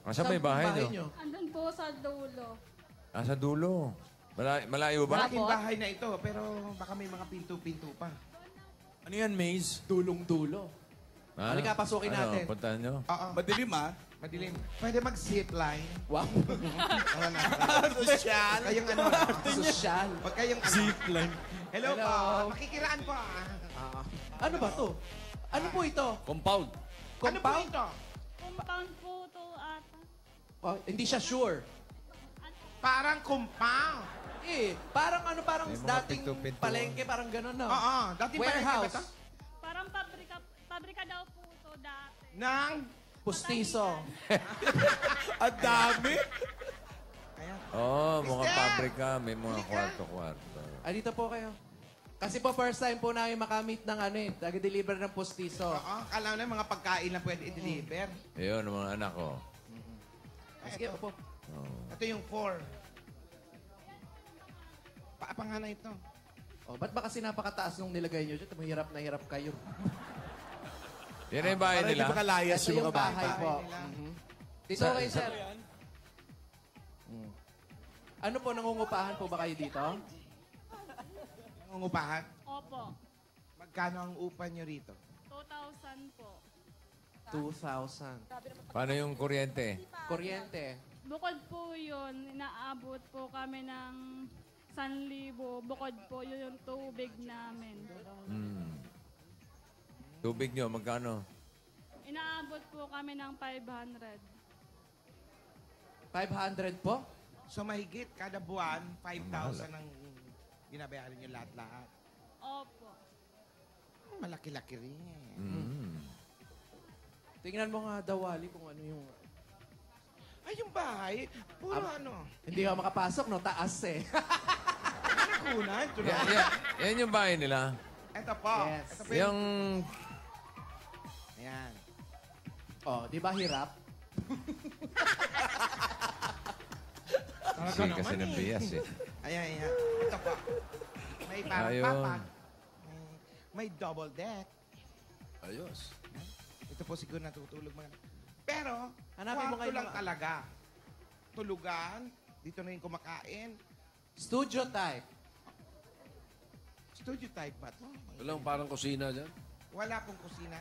Speaker 2: Saan may bahay nyo?
Speaker 1: nyo?
Speaker 8: Andun po sa dulo.
Speaker 2: Sa dulo. Malayo ba?
Speaker 3: Malaking bahay na ito, pero baka may mga pinto-pinto pa.
Speaker 10: Ano yan, Maze?
Speaker 1: Dulong-dulo. Halika, pasukin natin.
Speaker 2: Puntahan nyo?
Speaker 3: Oo.
Speaker 4: Madilim, ah.
Speaker 3: Madilim. Pwede mag-zipline.
Speaker 1: Wow.
Speaker 3: Sosyal. Kayong ano.
Speaker 1: Sosyal.
Speaker 3: Pag kayong ano.
Speaker 10: Zipline.
Speaker 3: Hello po. Makikiraan po.
Speaker 1: Ano ba to? Ano po ito?
Speaker 5: Compound.
Speaker 3: Ano po ito?
Speaker 8: Compound po to ata.
Speaker 1: Oh, hindi siya sure.
Speaker 3: Parang compound.
Speaker 1: Parang
Speaker 2: May mga
Speaker 1: dating
Speaker 2: pinto-pinto.
Speaker 1: palengke, parang gano'n, no?
Speaker 3: Oo. Dating
Speaker 1: Warehouse.
Speaker 3: ba ito?
Speaker 8: Parang pabrika daw po to dati.
Speaker 3: Nang?
Speaker 1: Pustiso.
Speaker 4: Ang dami.
Speaker 2: Mga pabrika, may mga kwarto-kwarto.
Speaker 1: Dito po kayo. Kasi po, first time po namin makamit ng taga-deliver ng pustiso.
Speaker 3: Oo. Kala na mga pagkain na pwede i-deliver.
Speaker 2: Ayun, ang mga anak ko.
Speaker 1: Sige po.
Speaker 3: Ito yung 4. Panganay ito.
Speaker 1: Ba't ba kasi napakataas nung nilagay nyo dyan? Mahirap na hirap kayo.
Speaker 2: Yan na yung bahay
Speaker 4: Para hindi
Speaker 2: nila.
Speaker 4: makalayas
Speaker 1: Ito
Speaker 4: yung
Speaker 1: yung
Speaker 4: mga bata.
Speaker 1: bahay po. Dito kayo, sir. Ano po, nangungupahan po ba kayo dito?
Speaker 3: Nangungupahan?
Speaker 8: Opo.
Speaker 3: Magkano ang upa nyo rito?
Speaker 8: 2,000 po.
Speaker 1: 2,000.
Speaker 2: Paano yung kuryente?
Speaker 1: Kuryente.
Speaker 8: Bukod po yun, inaabot po kami ng 1,000. Bukod po yun yung tubig namin.
Speaker 2: Tubig nyo, magkano?
Speaker 8: Inaabot po kami ng 500.
Speaker 1: 500 po?
Speaker 3: So mahigit kada buwan, 5,000 ang binabayaran nyo lahat-lahat.
Speaker 8: Opo.
Speaker 3: Malaki-laki rin.
Speaker 1: Tingnan mo nga daw, Wally, kung ano yung...
Speaker 3: Ay, yung bahay, puro ano.
Speaker 1: Hindi ka makapasok, no? Taas eh.
Speaker 3: Nakunan.
Speaker 2: Yan yung bahay nila.
Speaker 3: Ito po.
Speaker 1: Yes.
Speaker 3: Ito po
Speaker 2: Yung...
Speaker 3: Ayan.
Speaker 1: Di ba hirap?
Speaker 2: Kasi ng bias eh.
Speaker 3: Ayan. Ito po. May parang
Speaker 2: Ayun.
Speaker 3: papag. May double deck.
Speaker 5: Ayos.
Speaker 3: Ito po siguro natutulog mga... Pero,
Speaker 1: Hanapin mo
Speaker 3: kwarto
Speaker 1: kayo
Speaker 3: lang
Speaker 1: mga-
Speaker 3: talaga. Tulugan, dito na yung kumakain.
Speaker 1: Studio type.
Speaker 3: Studio type ba to?
Speaker 5: Walang parang kusina dyan.
Speaker 3: Wala pong kusina.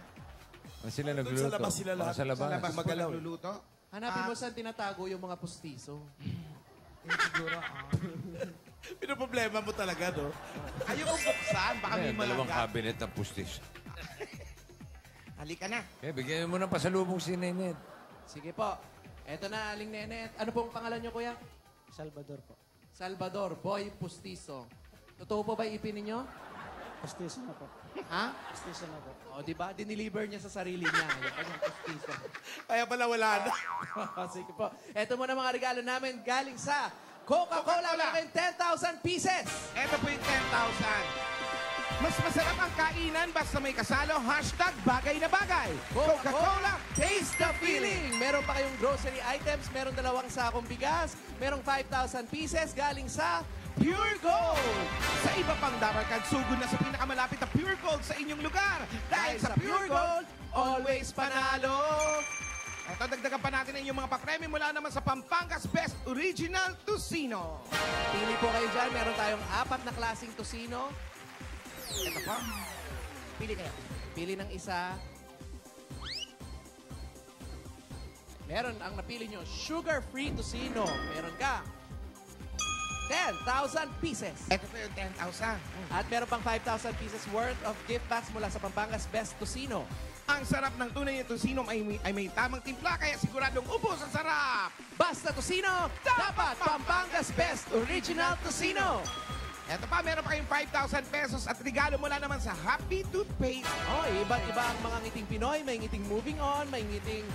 Speaker 2: Sila
Speaker 4: Doon
Speaker 2: nagluluto.
Speaker 4: sa labas sila lahat.
Speaker 2: Sa labas.
Speaker 3: Sa labas po
Speaker 4: Magalaw.
Speaker 3: nagluluto.
Speaker 1: Hanapin mo saan tinatago yung mga pustiso.
Speaker 3: Siguro,
Speaker 4: Pinoproblema mo talaga, no?
Speaker 3: Ayaw kong buksan, baka may
Speaker 2: Ayan, dalawang
Speaker 3: malaga.
Speaker 2: cabinet ng pustis.
Speaker 3: Halika na.
Speaker 2: Okay, bigyan mo ng pasalubong si Nenet.
Speaker 1: Sige po. Eto na, Aling Nenet. Ano pong pangalan nyo, kuya?
Speaker 7: Salvador po.
Speaker 1: Salvador, boy pustiso. Totoo po ba ipin ninyo?
Speaker 7: Postiso na po.
Speaker 1: Ha?
Speaker 7: Postiso na po.
Speaker 1: O, di ba? Dineliver niya sa sarili niya. Yung kanyang postiso.
Speaker 3: Kaya pala wala na.
Speaker 1: Sige po. Ito muna mga regalo namin galing sa Coca-Cola. Meron 10,000 pieces.
Speaker 3: Ito po yung 10,000. Mas masarap ang kainan basta may kasalo. #bagay na bagay. Coca-Cola,
Speaker 1: taste the feeling. Meron pa kayong grocery items. Meron 2 sakong bigas. Merong 5,000 pieces galing sa Pure Gold.
Speaker 3: Sa iba pang dabarkad, sugod na sa pinakamalapit na Pure Gold sa inyong lugar. Dahil sa Pure Gold, always panalo. Ito, dagdagan pa natin ang inyong mga papremyo mula naman sa Pampanga's Best Original Tocino.
Speaker 1: Pili po kayo dyan. Meron tayong 4 na klaseng tocino.
Speaker 3: Ito pa.
Speaker 1: Pili kayo. Pili ng isa. Meron ang napili nyo, sugar-free tocino. Meron ka 10,000 pieces.
Speaker 3: Ito po yung 10,000.
Speaker 1: At meron pang 5,000 pieces worth of gift bags mula sa Pampanga's Best Tocino.
Speaker 3: Ang sarap ng tunay na tocino ay may tamang timpla, kaya siguradong ubos ang sarap.
Speaker 1: Basta tocino, dapat Pampanga's Best Original Tocino.
Speaker 3: Ito pa, meron pa kayong 5,000 pesos at regalo mula naman sa Happy Toothpaste.
Speaker 1: Oh, iba't-iba ang mga ngiting Pinoy. May ngiting moving on, may ngiting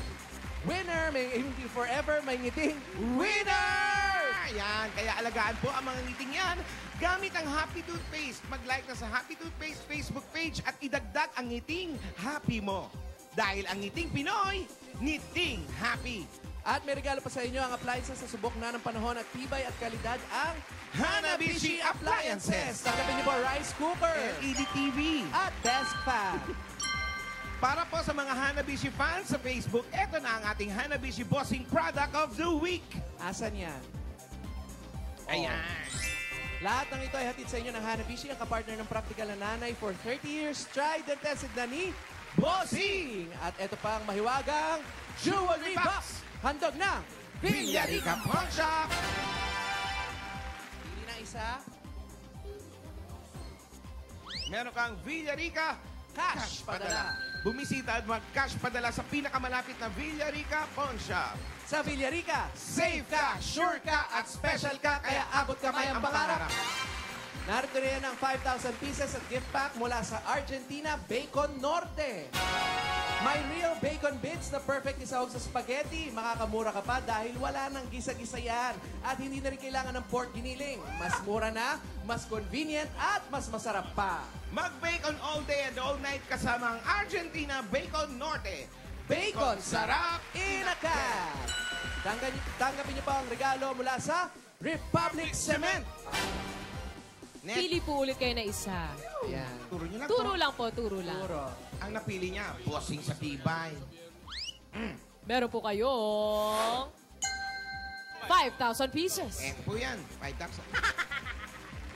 Speaker 1: winner, may ngiting forever, may ngiting winner!
Speaker 3: Ayan, kaya alagaan po ang mga ngiting yan gamit ang Happy Toothpaste. Mag-like na sa Happy Toothpaste Facebook page at idagdag ang ngiting happy mo. Dahil ang ngiting Pinoy, ngiting happy.
Speaker 1: At may regalo pa sa inyo ang appliances sa subok na ng panahon at tibay at kalidad ang
Speaker 3: Hanabishi Appliances.
Speaker 1: Tanggapin niyo po rice cooker,
Speaker 3: LED TV,
Speaker 1: at desk fan.
Speaker 3: Para po sa mga Hanabishi fans sa Facebook, eto na ang ating Hanabishi Bossing Product of the Week.
Speaker 1: Asan yan?
Speaker 3: Ayan.
Speaker 1: Lahat ng ito ay hatid sa inyo ng Hanabishi, ang kapartner ng practical na nanay for 30 years. Tried and tested na ni Bossing. At ito pa ang mahiwagang Jewelry Box. Handog na
Speaker 3: Villarica Pawn Shop.
Speaker 1: Pili na isa.
Speaker 3: Meron kang Villarica
Speaker 1: Cash Padala.
Speaker 3: Bumisita at mag-cash padala sa pinakamalapit na Villarica Pawn Shop.
Speaker 1: Sa Villarica,
Speaker 3: Safe ka, sure ka, at special ka, kaya abot kamay ang pangarap.
Speaker 1: Narito rin ang 5,000 pieces at gift pack mula sa Argentina Bacon Norte. May real bacon bits na perfect isahog sa spaghetti. Makakamura ka pa dahil wala nang gisa-gisa yan. At hindi na rin kailangan ng pork giniling. Mas mura na, mas convenient, at mas masarap pa.
Speaker 3: Mag-bacon all day and all night kasama ang Argentina Bacon Norte.
Speaker 1: Bacon sarap inakat! Tanggapin niyo pa ang regalo mula sa Republic Cement.
Speaker 9: Pili po ulit kayo na isa.
Speaker 1: Yan.
Speaker 3: Turo nyo lang
Speaker 9: Turo
Speaker 3: po.
Speaker 9: lang po, turo lang.
Speaker 1: Puro.
Speaker 3: Ang napili niya, bossing sa tibay.
Speaker 9: Meron po kayong 5,000 pieces.
Speaker 3: Eto po yan, 5,000.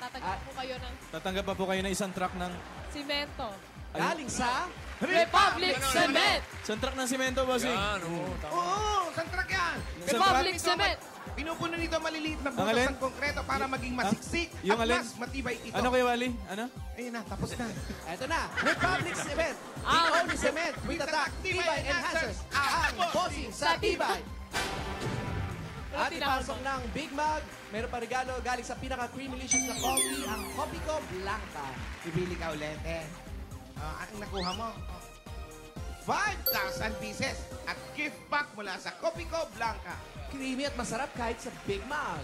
Speaker 9: Tatanggap po kayo ng
Speaker 10: Tatanggap pa po kayo na isang truck ng...
Speaker 9: simento.
Speaker 1: Galing sa
Speaker 9: Republic Cement!
Speaker 10: Isang truck ng simento, bossing.
Speaker 5: Yan, oo.
Speaker 3: Oo, saan truck yan?
Speaker 9: Republic Cement!
Speaker 3: Pinupuno nito maliliit na
Speaker 10: Ang
Speaker 3: butas
Speaker 10: alin?
Speaker 3: ng konkreto para maging masiksik
Speaker 10: Yung
Speaker 3: at
Speaker 10: alin?
Speaker 3: mas matibay ito.
Speaker 10: Ano kayo, Wally? Ano?
Speaker 3: Ayun na, tapos na.
Speaker 1: Ito na, Republic Cement. The only cement with attack, tibay enhancers. Ang bossing sa tibay. At ipasok ng Big Mug, meron pa regalo galing sa pinaka-creamylicious na coffee, ang Copico Blanca.
Speaker 3: Ibili ka ulit eh. Ang nakuha mo, 5,000 pieces at gift pack mula sa Copico Blanca.
Speaker 1: Creamy at masarap kahit sa Big Mug.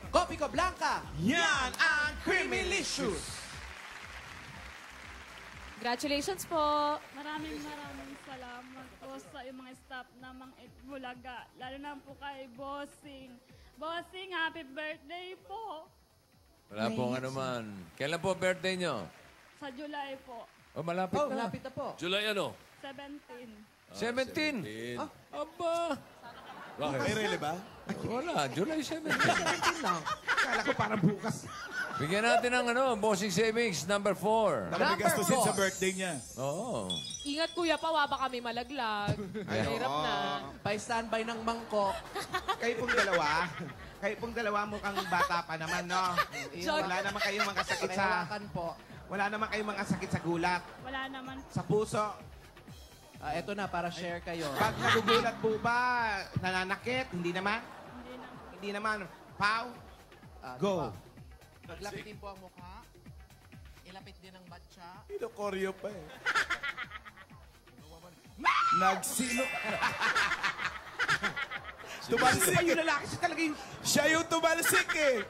Speaker 1: Copico Blanca.
Speaker 3: Yan ang Creamylicious.
Speaker 9: Congratulations po.
Speaker 8: Maraming salamat po sa iyong mga staff na Mang Bulaga. Lalo na po kay Bossing. Bossing, happy birthday po.
Speaker 2: Wala pong ano man. Kailan po birthday nyo?
Speaker 8: Sa July po.
Speaker 2: Oh, malapit
Speaker 1: Oh,
Speaker 2: na.
Speaker 1: malapit na po.
Speaker 5: July ano?
Speaker 8: 17.
Speaker 2: 17.
Speaker 5: Ah,
Speaker 2: Aba.
Speaker 5: Bakit?
Speaker 10: May rele ba?
Speaker 2: Wala, July 17.
Speaker 1: 17 lang.
Speaker 3: Kala ko parang bukas.
Speaker 2: Bigyan natin ng bossing savings, number 4.
Speaker 1: Number
Speaker 10: gastusin
Speaker 1: four.
Speaker 10: sa birthday niya.
Speaker 2: Oo.
Speaker 9: Ingat kuya pa, baka kami malaglag. Hirap na.
Speaker 1: Pa-standby ng mangkok.
Speaker 3: Kayo pong dalawa mukhang bata pa naman, no? Wala naman kayong mga sakit sa...
Speaker 1: Pahawakan po.
Speaker 3: Wala naman kayong mga sakit sa gulat,
Speaker 8: Wala naman.
Speaker 3: sa puso.
Speaker 1: Eto na, para share kayo.
Speaker 3: Pag nagugulat po ba, nananakit? Hindi naman?
Speaker 8: Hindi na.
Speaker 3: Hindi naman. Pau, go.
Speaker 1: Paglapitin po ang mukha. Kapit din ng batya.
Speaker 4: Pinokoryo pa eh. Nagsino... Tumalsik
Speaker 3: Yung lalaki siya talaga yung...
Speaker 4: Siya yung tumalsik eh.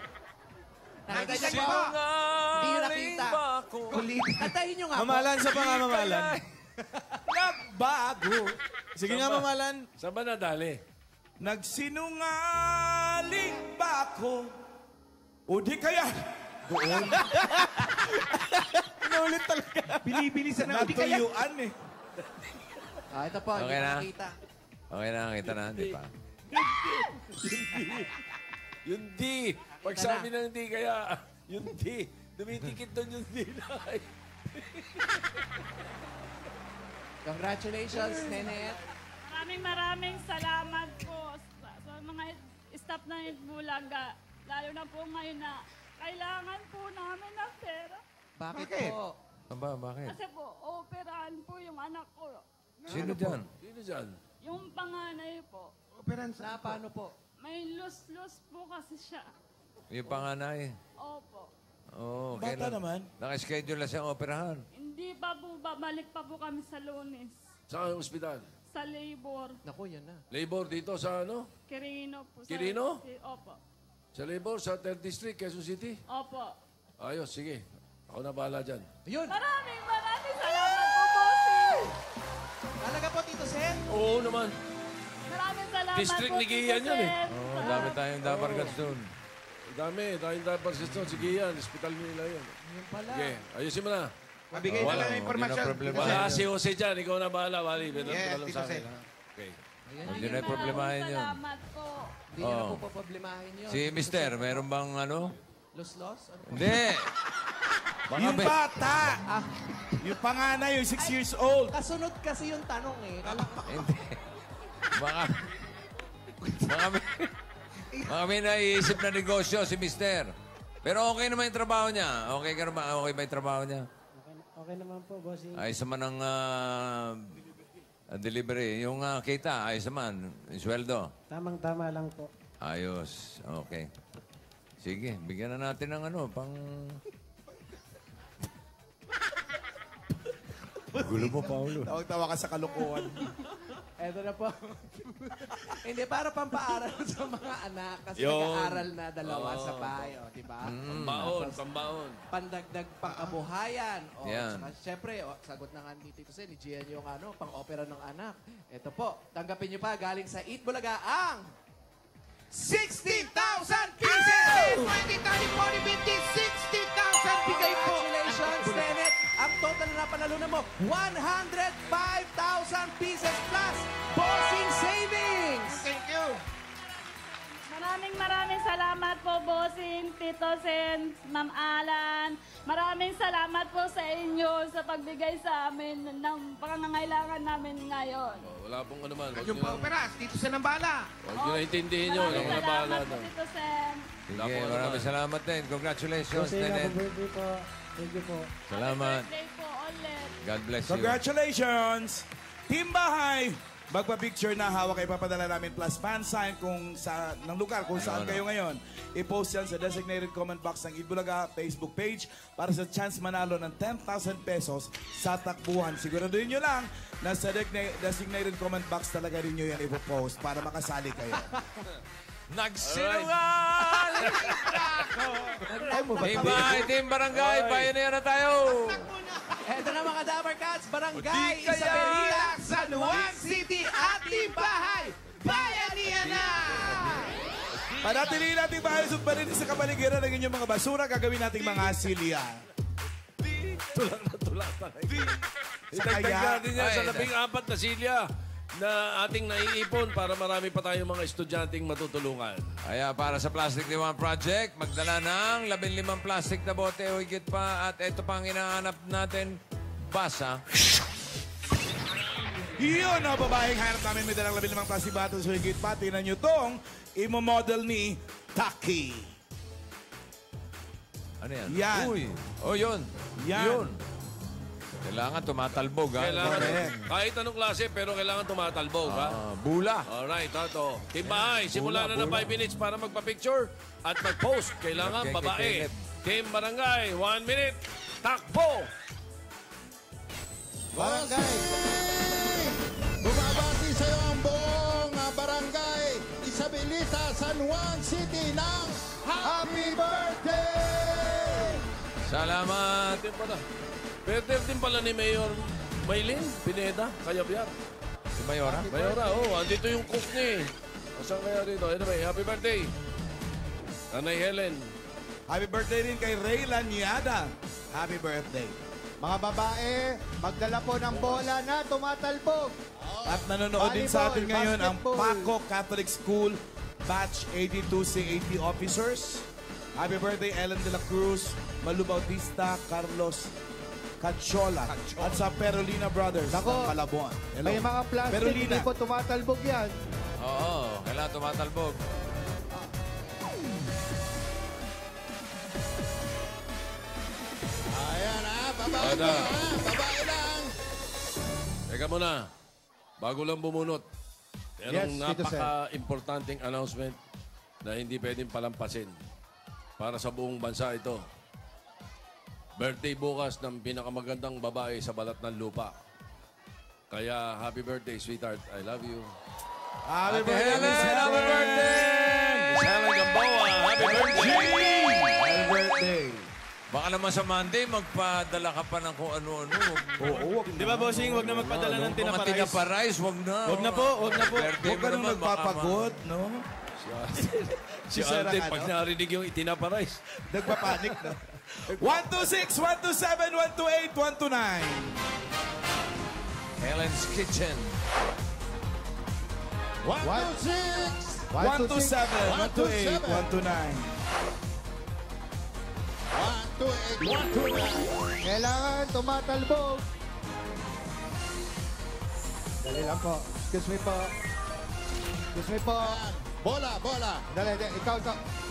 Speaker 1: Nakita niyo po? Hindi nyo nakita.
Speaker 3: Kulit.
Speaker 1: Kantahin nyo nga po.
Speaker 10: Mamalan sa pa nga mamalan.
Speaker 4: Nagbago.
Speaker 10: Sige nga mamalan.
Speaker 5: Saan ba nadali?
Speaker 4: Nagsinungaling ba ako? O di kaya? Doon.
Speaker 10: Inulit talaga.
Speaker 3: Binibilisan na. Hindi kaya.
Speaker 4: Natuyuan eh.
Speaker 1: Ito po, hindi
Speaker 2: Okay na.
Speaker 1: nakita.
Speaker 2: Okay na, kita na, di pa.
Speaker 5: Yung D. Pag sabi na hindi kaya, yung D. Dumitikit doon yung D na.
Speaker 1: Congratulations, Nenet.
Speaker 8: Maraming salamat po sa mga staff ng Itbulaga. Lalo na po ngayon na kailangan po namin ng pera.
Speaker 1: Bakit po?
Speaker 2: Aba, bakit?
Speaker 8: Kasi po, operahan po yung anak ko.
Speaker 2: Sino dyan?
Speaker 5: Sino dyan?
Speaker 8: Yung panganay po.
Speaker 3: Operan
Speaker 1: Na paano po?
Speaker 8: May lus-lus po kasi siya.
Speaker 2: Yung panganay.
Speaker 8: Opo.
Speaker 2: Oo,
Speaker 4: Bata naman.
Speaker 2: Naka-schedule na siyang operahan.
Speaker 8: Hindi pa po, babalik pa po kami sa Lunes.
Speaker 5: Sa ospital?
Speaker 8: Sa labor.
Speaker 1: Naku, yan na.
Speaker 5: Labor dito sa ano?
Speaker 8: Quirino po.
Speaker 5: Quirino?
Speaker 8: Opo.
Speaker 5: Sa labor sa 3rd District, Quezon City?
Speaker 8: Opo.
Speaker 5: Ayos, sige. Ako na bahala dyan.
Speaker 1: Yun.
Speaker 8: Maraming salamat po, bossing.
Speaker 1: Talaga po, Tito Sen?
Speaker 5: Oo naman.
Speaker 8: Maraming salamat
Speaker 5: District
Speaker 8: po,
Speaker 5: ni Gian
Speaker 8: Tito
Speaker 5: yan eh.
Speaker 8: Sen.
Speaker 2: Oo, dami tayong dabargats doon.
Speaker 5: Dami, tayong dapat sisto. Sige yan, hospital nila yan.
Speaker 1: Yun pala.
Speaker 5: Sige, ayusin mo na.
Speaker 3: Mabigay na lang ng informasyon.
Speaker 2: Hindi na problema.
Speaker 5: Wala si Jose dyan, ikaw na bahala, Wally.
Speaker 3: Yes,
Speaker 5: Yes,
Speaker 3: Tito
Speaker 5: sa akin,
Speaker 3: Sen.
Speaker 5: ha? Okay.
Speaker 2: Hindi na problemahin yun.
Speaker 8: Salamat po.
Speaker 1: Hindi nyo na
Speaker 2: Oo.
Speaker 1: po paproblemahin yun.
Speaker 2: Si Mister, meron bang ano?
Speaker 1: Los-los? Ano po?
Speaker 2: Hindi. Baka
Speaker 4: Yung
Speaker 2: may...
Speaker 4: bata. Yung panganay, yung 6 years old.
Speaker 1: Kasunod kasi yung tanong eh.
Speaker 2: Hindi. Baka... Baka may... Baka may naiisip na negosyo si Mister. Pero okay naman yung trabaho niya. Okay ka naman? Okay ba yung trabaho niya?
Speaker 7: Okay naman po, bossing.
Speaker 2: Ayos naman ang delivery. Yung kita, ayos naman. Yung sweldo.
Speaker 7: Tamang-tama lang po.
Speaker 2: Ayos. Okay. Sige, bigyan na natin ng ano, pang... Gulo mo, Paulo.
Speaker 4: Tawag-tawa ka sa kalukuhan.
Speaker 1: Eto na po. Hindi, para pampaaral sa mga anak. Kasi
Speaker 5: Yun.
Speaker 1: nag-aaral na dalawa sa bayo, di ba?
Speaker 5: Pambaon, pambaon.
Speaker 1: Pandagdag pangkabuhayan. O,
Speaker 2: Yan.
Speaker 1: saka, syempre, sagot na nga ni Tito Sen, ni Gian yung ano, pang-opera ng anak. Ito po, tanggapin niyo pa, galing sa Eat Bulaga, ang 60,000 pieces!
Speaker 3: 20, 30, 40, 50, 60,000 bigay po.
Speaker 1: Congratulations, Tenet! Ang total na napanalunan mo, 105,000 pieces plus bossing savings!
Speaker 3: Thank you.
Speaker 8: Maraming salamat po, bossing, Tito Sen, Ma'am Alan. Maraming salamat po sa inyo sa pagbigay sa amin ng pangangailangan namin ngayon.
Speaker 5: Wala pong ano man.
Speaker 3: Yung pa-opera, Tito Sen ang bala.
Speaker 5: Huwag nyo naintindihin nyo.
Speaker 8: Maraming
Speaker 5: Ako na bahala
Speaker 8: salamat po,
Speaker 5: doon.
Speaker 8: Tito Sen.
Speaker 2: Sige, maraming salamat din. Congratulations,
Speaker 7: Bossing,
Speaker 2: Tenet.
Speaker 7: happy birthday po. Thank you po.
Speaker 2: Salamat.
Speaker 8: Happy birthday po ulit.
Speaker 2: God bless you.
Speaker 4: Congratulations! Team Bahay! Magpa-picture na hawak ay papadala namin plus fan sign kung sa ng lugar kung saan kayo ngayon. I-post yan sa designated comment box ng Itbulaga Facebook page para sa chance manalo ng 10,000 pesos sa takbuhan. Siguraduhin nyo lang na sa designated comment box talaga rin nyo yan ipopost para makasali kayo.
Speaker 2: Nagsinungaling! Team Barangay, pioneer na tayo!
Speaker 1: Eto na mga Dabber Cats, Barangay Isabelita,
Speaker 3: San Juan City, ating bahay. Bayanihan na!
Speaker 4: Panatilihin natin bahay sa parinig sa kapaligiran ng inyong mga basura. Gagawin nating mga silya.
Speaker 5: Tulak na tulak tayo.
Speaker 4: Sa
Speaker 5: Idagdag
Speaker 4: kaya,
Speaker 5: natin yan sa 14 na silya na ating naiipon para marami pa tayong mga estudyanteng matutulungan.
Speaker 2: Kaya para sa Plastic Liwan Project, magdala ng 15 plastic na bote o higit pa. At ito pang inaanap natin, basa.
Speaker 4: Yun ang babaeng hanap namin. May dalang 15 plastic bottles o higit pa. Tinan nyo tong imo-model ni Taki.
Speaker 2: Ano yan?
Speaker 4: Yan.
Speaker 2: Uy. Oh, yun.
Speaker 4: Yan.
Speaker 2: Yun. Kailangan tumatalbog, ha?
Speaker 5: Kailangan,
Speaker 4: Correct.
Speaker 5: kahit anong klase, pero kailangan tumatalbog, ha?
Speaker 2: Bula.
Speaker 5: Alright, ito. Team Bahay, simula na ng 5 minutes para magpa-picture at mag-post. Kailangan
Speaker 2: Okay,
Speaker 5: babae.
Speaker 2: Caleb.
Speaker 5: Team Barangay, 1 minute. Takbo!
Speaker 13: Barangay! Bumabati sa iyo ang buong barangay Isabelita, San Juan City ng Happy Birthday!
Speaker 2: Salamat.
Speaker 5: Birthday din pala ni Mayor Maylin Pineda, Kayabyar.
Speaker 2: Si Mayora?
Speaker 5: Mayora, andito yung cook niya eh. Saan kaya rito? Anyway, happy birthday. Nanay Helen.
Speaker 4: Happy birthday rin kay Ray Lanyada. Happy birthday.
Speaker 14: Mga babae, magdala po ng bola na tumatalbog.
Speaker 4: At nanonood din sa atin ngayon ang
Speaker 14: basketball.
Speaker 4: Paco Catholic School Batch 82C80 Officers. Happy birthday, Ellen de la Cruz, Malu Bautista, Carlos Cachola. At sa Perolina Brothers ng Palabuan. Hello.
Speaker 14: May mga plastic,
Speaker 4: Perolina.
Speaker 14: hindi po tumatalbog yan.
Speaker 2: Oo, kailangan tumatalbog.
Speaker 13: Ayan babae
Speaker 5: Ada.
Speaker 13: babae lang.
Speaker 5: Teka muna. Bago lang bumunot. Merong
Speaker 14: Yes, Tito Sen.
Speaker 5: napaka-importanting announcement na hindi pwedeng palampasin para sa buong bansa ito. Birthday bukas ng pinakamagandang babae sa balat ng lupa. Kaya happy birthday, sweetheart. I love you.
Speaker 4: Happy
Speaker 2: Helen, happy birthday!
Speaker 5: Helen Gamboa, happy birthday!
Speaker 4: Happy birthday.
Speaker 2: Baka naman sa Monday, magpadala ka pa ng kung ano-ano.
Speaker 4: Oo,
Speaker 10: Di ba, bossing? Huwag na magpadala ng
Speaker 2: Mga
Speaker 10: tinaparais.
Speaker 2: tinaparais, wag na.
Speaker 10: Wag na po, wag na po.
Speaker 2: Birthday
Speaker 4: Huwag
Speaker 2: mo
Speaker 4: ka nang
Speaker 2: naman, baka
Speaker 4: nagpapagod, no?
Speaker 5: Si Ante, pag narinig yung itinaparais.
Speaker 4: Nagpapanik na. 126, 127, 128, 129.
Speaker 2: Helen's Kitchen.
Speaker 13: 126
Speaker 4: 127, 128, 129.
Speaker 13: 128
Speaker 14: Kailangan tumatalbog. Dali lang po. Excuse me po. Excuse me po.
Speaker 13: Bola.
Speaker 14: Dali. Ikaw.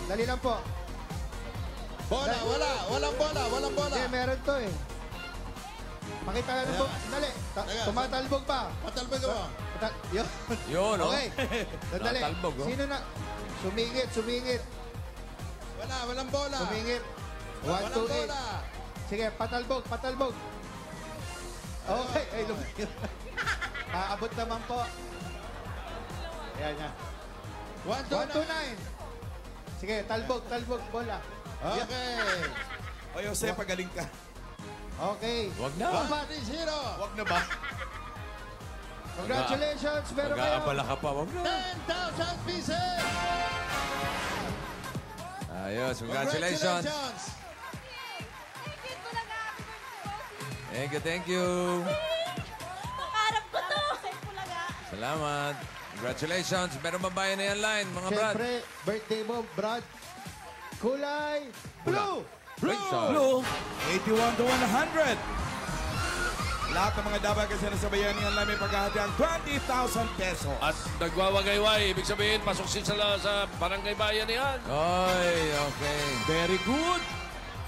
Speaker 14: Dali lang po.
Speaker 13: Bola, walang bola.
Speaker 14: Hindi, meron to eh. Pakita ka na po. Dali. Tumatalbog pa.
Speaker 13: Patalbog mo.
Speaker 14: Yun.
Speaker 2: Yun, no?
Speaker 14: Okay. Sandali.
Speaker 2: Tatalbog, oh.
Speaker 14: Sino na? Sumingit.
Speaker 13: Walang bola.
Speaker 14: Sumingit. 1,
Speaker 13: Walang
Speaker 14: 2, 8.
Speaker 13: bola.
Speaker 14: Sige, patalbog. Okay. Ay, lumikit. Aabot naman po. Ayan yan. 129. Sige, talbog, bola.
Speaker 13: Okay.
Speaker 4: O, Jose, pagaling ka.
Speaker 14: Okay.
Speaker 2: Wag na.
Speaker 13: Bumati 0.
Speaker 4: Wag na ba?
Speaker 14: Congratulations, meron kayo.
Speaker 2: Mag-aabala ka pa, wag na.
Speaker 13: 10,000 pieces.
Speaker 2: Ayos, congratulations. Thank you.
Speaker 8: Pangarap ko to.
Speaker 2: Salamat. Congratulations. Meron ba bayan na yan line, mga brad?
Speaker 14: Siyempre, birthday mo, Brad. Kulay blue.
Speaker 2: Blue.
Speaker 4: 81 to 100. Lahat ng mga dapat kasi nasa bayanihan namin paghahati ang 20,000 pesos.
Speaker 5: At nagwawagayway, ibig sabihin, pasok sila sa barangay bayan niyan.
Speaker 2: Oy, okay.
Speaker 4: Very good.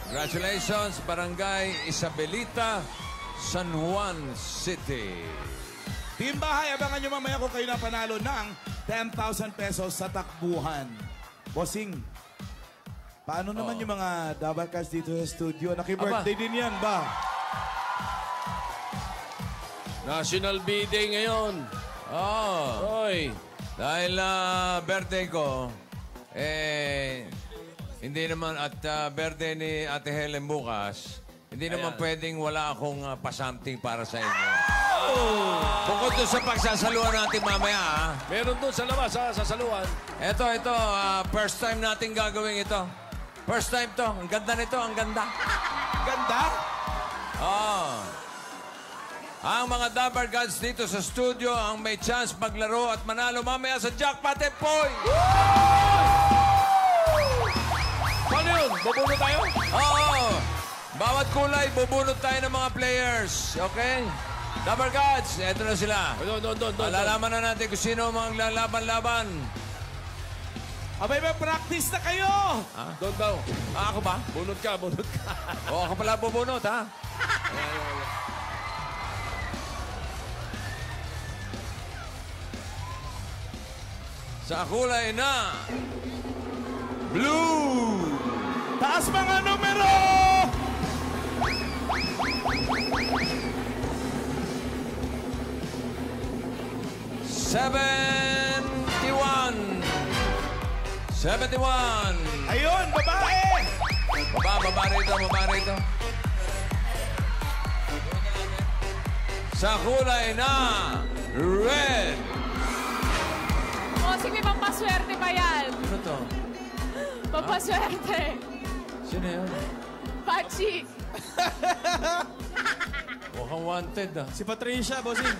Speaker 2: Congratulations, Barangay Isabelita, San Juan City.
Speaker 4: Team Bahay, abangan nyo mamaya kung kayo na panalo ng 10,000 pesos sa takbuhan. Bossing, paano naman yung mga Dabarkas dito sa studio? Naki-birthday din yan ba?
Speaker 5: National B-Day ngayon. Oy.
Speaker 2: Dahil birthday ko, hindi naman at birthday ni Ate Helen bukas, hindi naman pwedeng wala akong pa-something para sa inyo. Bukod doon sa pagsasaluhan natin mamaya, ha?
Speaker 5: Meron doon sa labas, sa saluhan.
Speaker 2: Ito, first time natin gagawin ito. First time to. Ang ganda nito, ang ganda.
Speaker 4: Ganda?
Speaker 2: Ang mga Dabar Gods dito sa studio ang may chance maglaro at manalo mamaya sa Jackpot Poy!
Speaker 5: Paano yun? Bubunot tayo?
Speaker 2: Oo! Bawat kulay, bubunot tayo ng mga players. Okay? Dabar Gods, eto na sila.
Speaker 5: Doon.
Speaker 2: Malalaman na natin kung sino ang maglalaban-laban.
Speaker 4: Abay, may practice na kayo!
Speaker 5: Doon daw.
Speaker 2: Ako ba?
Speaker 5: Bunot ka.
Speaker 2: O, ako pala bubunot, ha? Sa kulay na blue!
Speaker 4: Taas mga numero!
Speaker 2: 71. 71.
Speaker 4: Ayun, babae!
Speaker 2: Baba rito. Sa kulay na red.
Speaker 9: Bossing, may pampaswerte pa yan.
Speaker 2: Ano to?
Speaker 9: Pampaswerte.
Speaker 2: Sino yun?
Speaker 9: Pachi.
Speaker 2: Mukhang wanted ah.
Speaker 10: Si Patricia, bossing.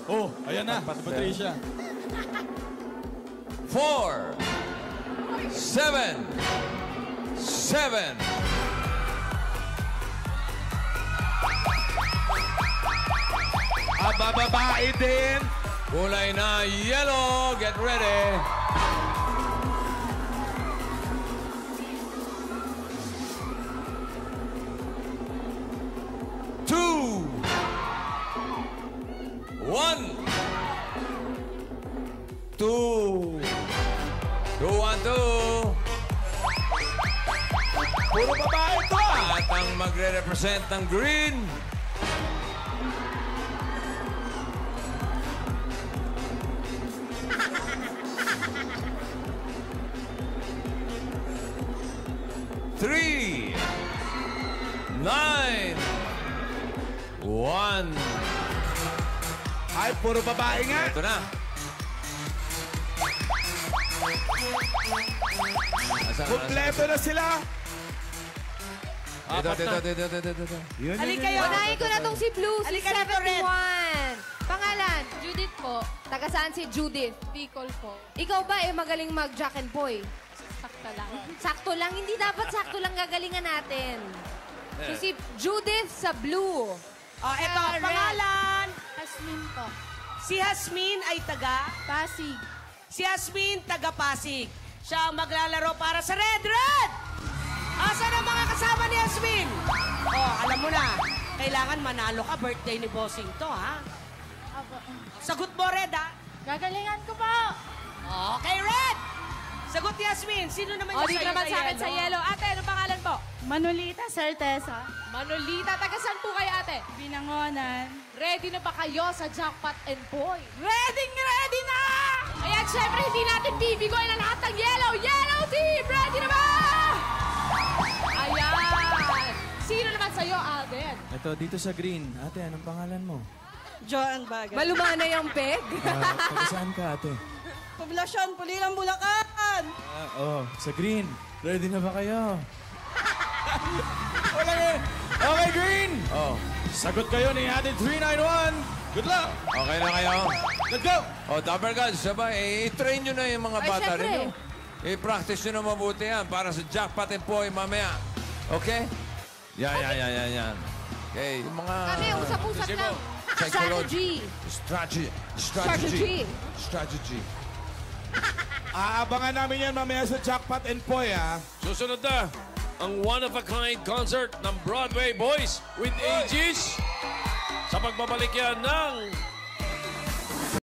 Speaker 4: Oh, ayan na, si Patricia.
Speaker 2: 4, 7, 7.
Speaker 4: Babae din.
Speaker 2: Kulay na yellow. Get ready. Two. 1. 2. 2, 1, 2.
Speaker 4: Puro babae to.
Speaker 2: At ang magre-represent ng green. Three, 9, 1.
Speaker 4: Ay, puro babae nga.
Speaker 2: Ito na.
Speaker 4: Kompleto na sila.
Speaker 2: Ito.
Speaker 15: Halika kayo. Unahin ko na tong si Blue, si 71. Pangalan?
Speaker 9: Judith po.
Speaker 15: Taga saan si Judith?
Speaker 9: Bicol po.
Speaker 15: Ikaw ba magaling mag-jack and poy?
Speaker 9: Sakta lang.
Speaker 15: Sakto lang. Hindi dapat sakto lang gagalingan natin. So si Judith sa blue.
Speaker 16: Oh, eto, pangalan.
Speaker 9: Hasmin po.
Speaker 16: Si Hasmin ay taga?
Speaker 9: Pasig.
Speaker 16: Si Hasmin, taga Pasig. Siya ang maglalaro para sa Red Red! Asan ang mga kasama ni Hasmin? Oh, alam mo na. Kailangan manalo ka. Birthday ni Bossing to, ha? Sagot mo, Red, ha?
Speaker 9: Gagalingan ko po.
Speaker 16: Okay, Red! Sagot ni Hasmin. Sino naman yung
Speaker 9: dito naman sa akin sa yellow. Ate, anong pangalan po?
Speaker 8: Manolita Certeza.
Speaker 9: Manolita. Taga saan po kayo, ate?
Speaker 8: Binangonan.
Speaker 9: Ready na ba kayo sa Jackpot and Boy?
Speaker 16: Ready na!
Speaker 9: Ayan, syempre, hindi natin bibigoy na lahat ng yellow. Yellow team! Ready na ba? Ayan. Sino naman sa'yo, Alden?
Speaker 10: Ito, dito sa green. Ate, anong pangalan mo?
Speaker 16: Joan Bagay.
Speaker 15: Malumana yung peg.
Speaker 10: Taga saan ka, ate?
Speaker 16: Poblasyon, Pulilang, Bulacan.
Speaker 10: Sa green. Ready na ba kayo?
Speaker 4: Okay, green.
Speaker 2: Oh.
Speaker 10: Sagot kayo ni Ate 391.
Speaker 4: Good luck.
Speaker 2: Okay na kayo?
Speaker 4: Let's go.
Speaker 2: O, Dapper Gods, sabay, i-train nyo na yung mga
Speaker 15: Ay,
Speaker 2: bata
Speaker 15: syempre.
Speaker 2: rin. I-practice nyo na mabuti yan para sa Jackpot and Poy mamaya. Okay? Yan. Okay, yung mga...
Speaker 15: Kami, usap-usap
Speaker 2: Sige
Speaker 15: lang.
Speaker 2: po. Psychology.
Speaker 15: Strategy.
Speaker 2: Strategy.
Speaker 4: Aabangan namin yan mamaya sa Jackpot and Poy, ha?
Speaker 5: Susunod na ang one-of-a-kind concert ng Broadway Boys with Aegis sa pagbabalik yan ng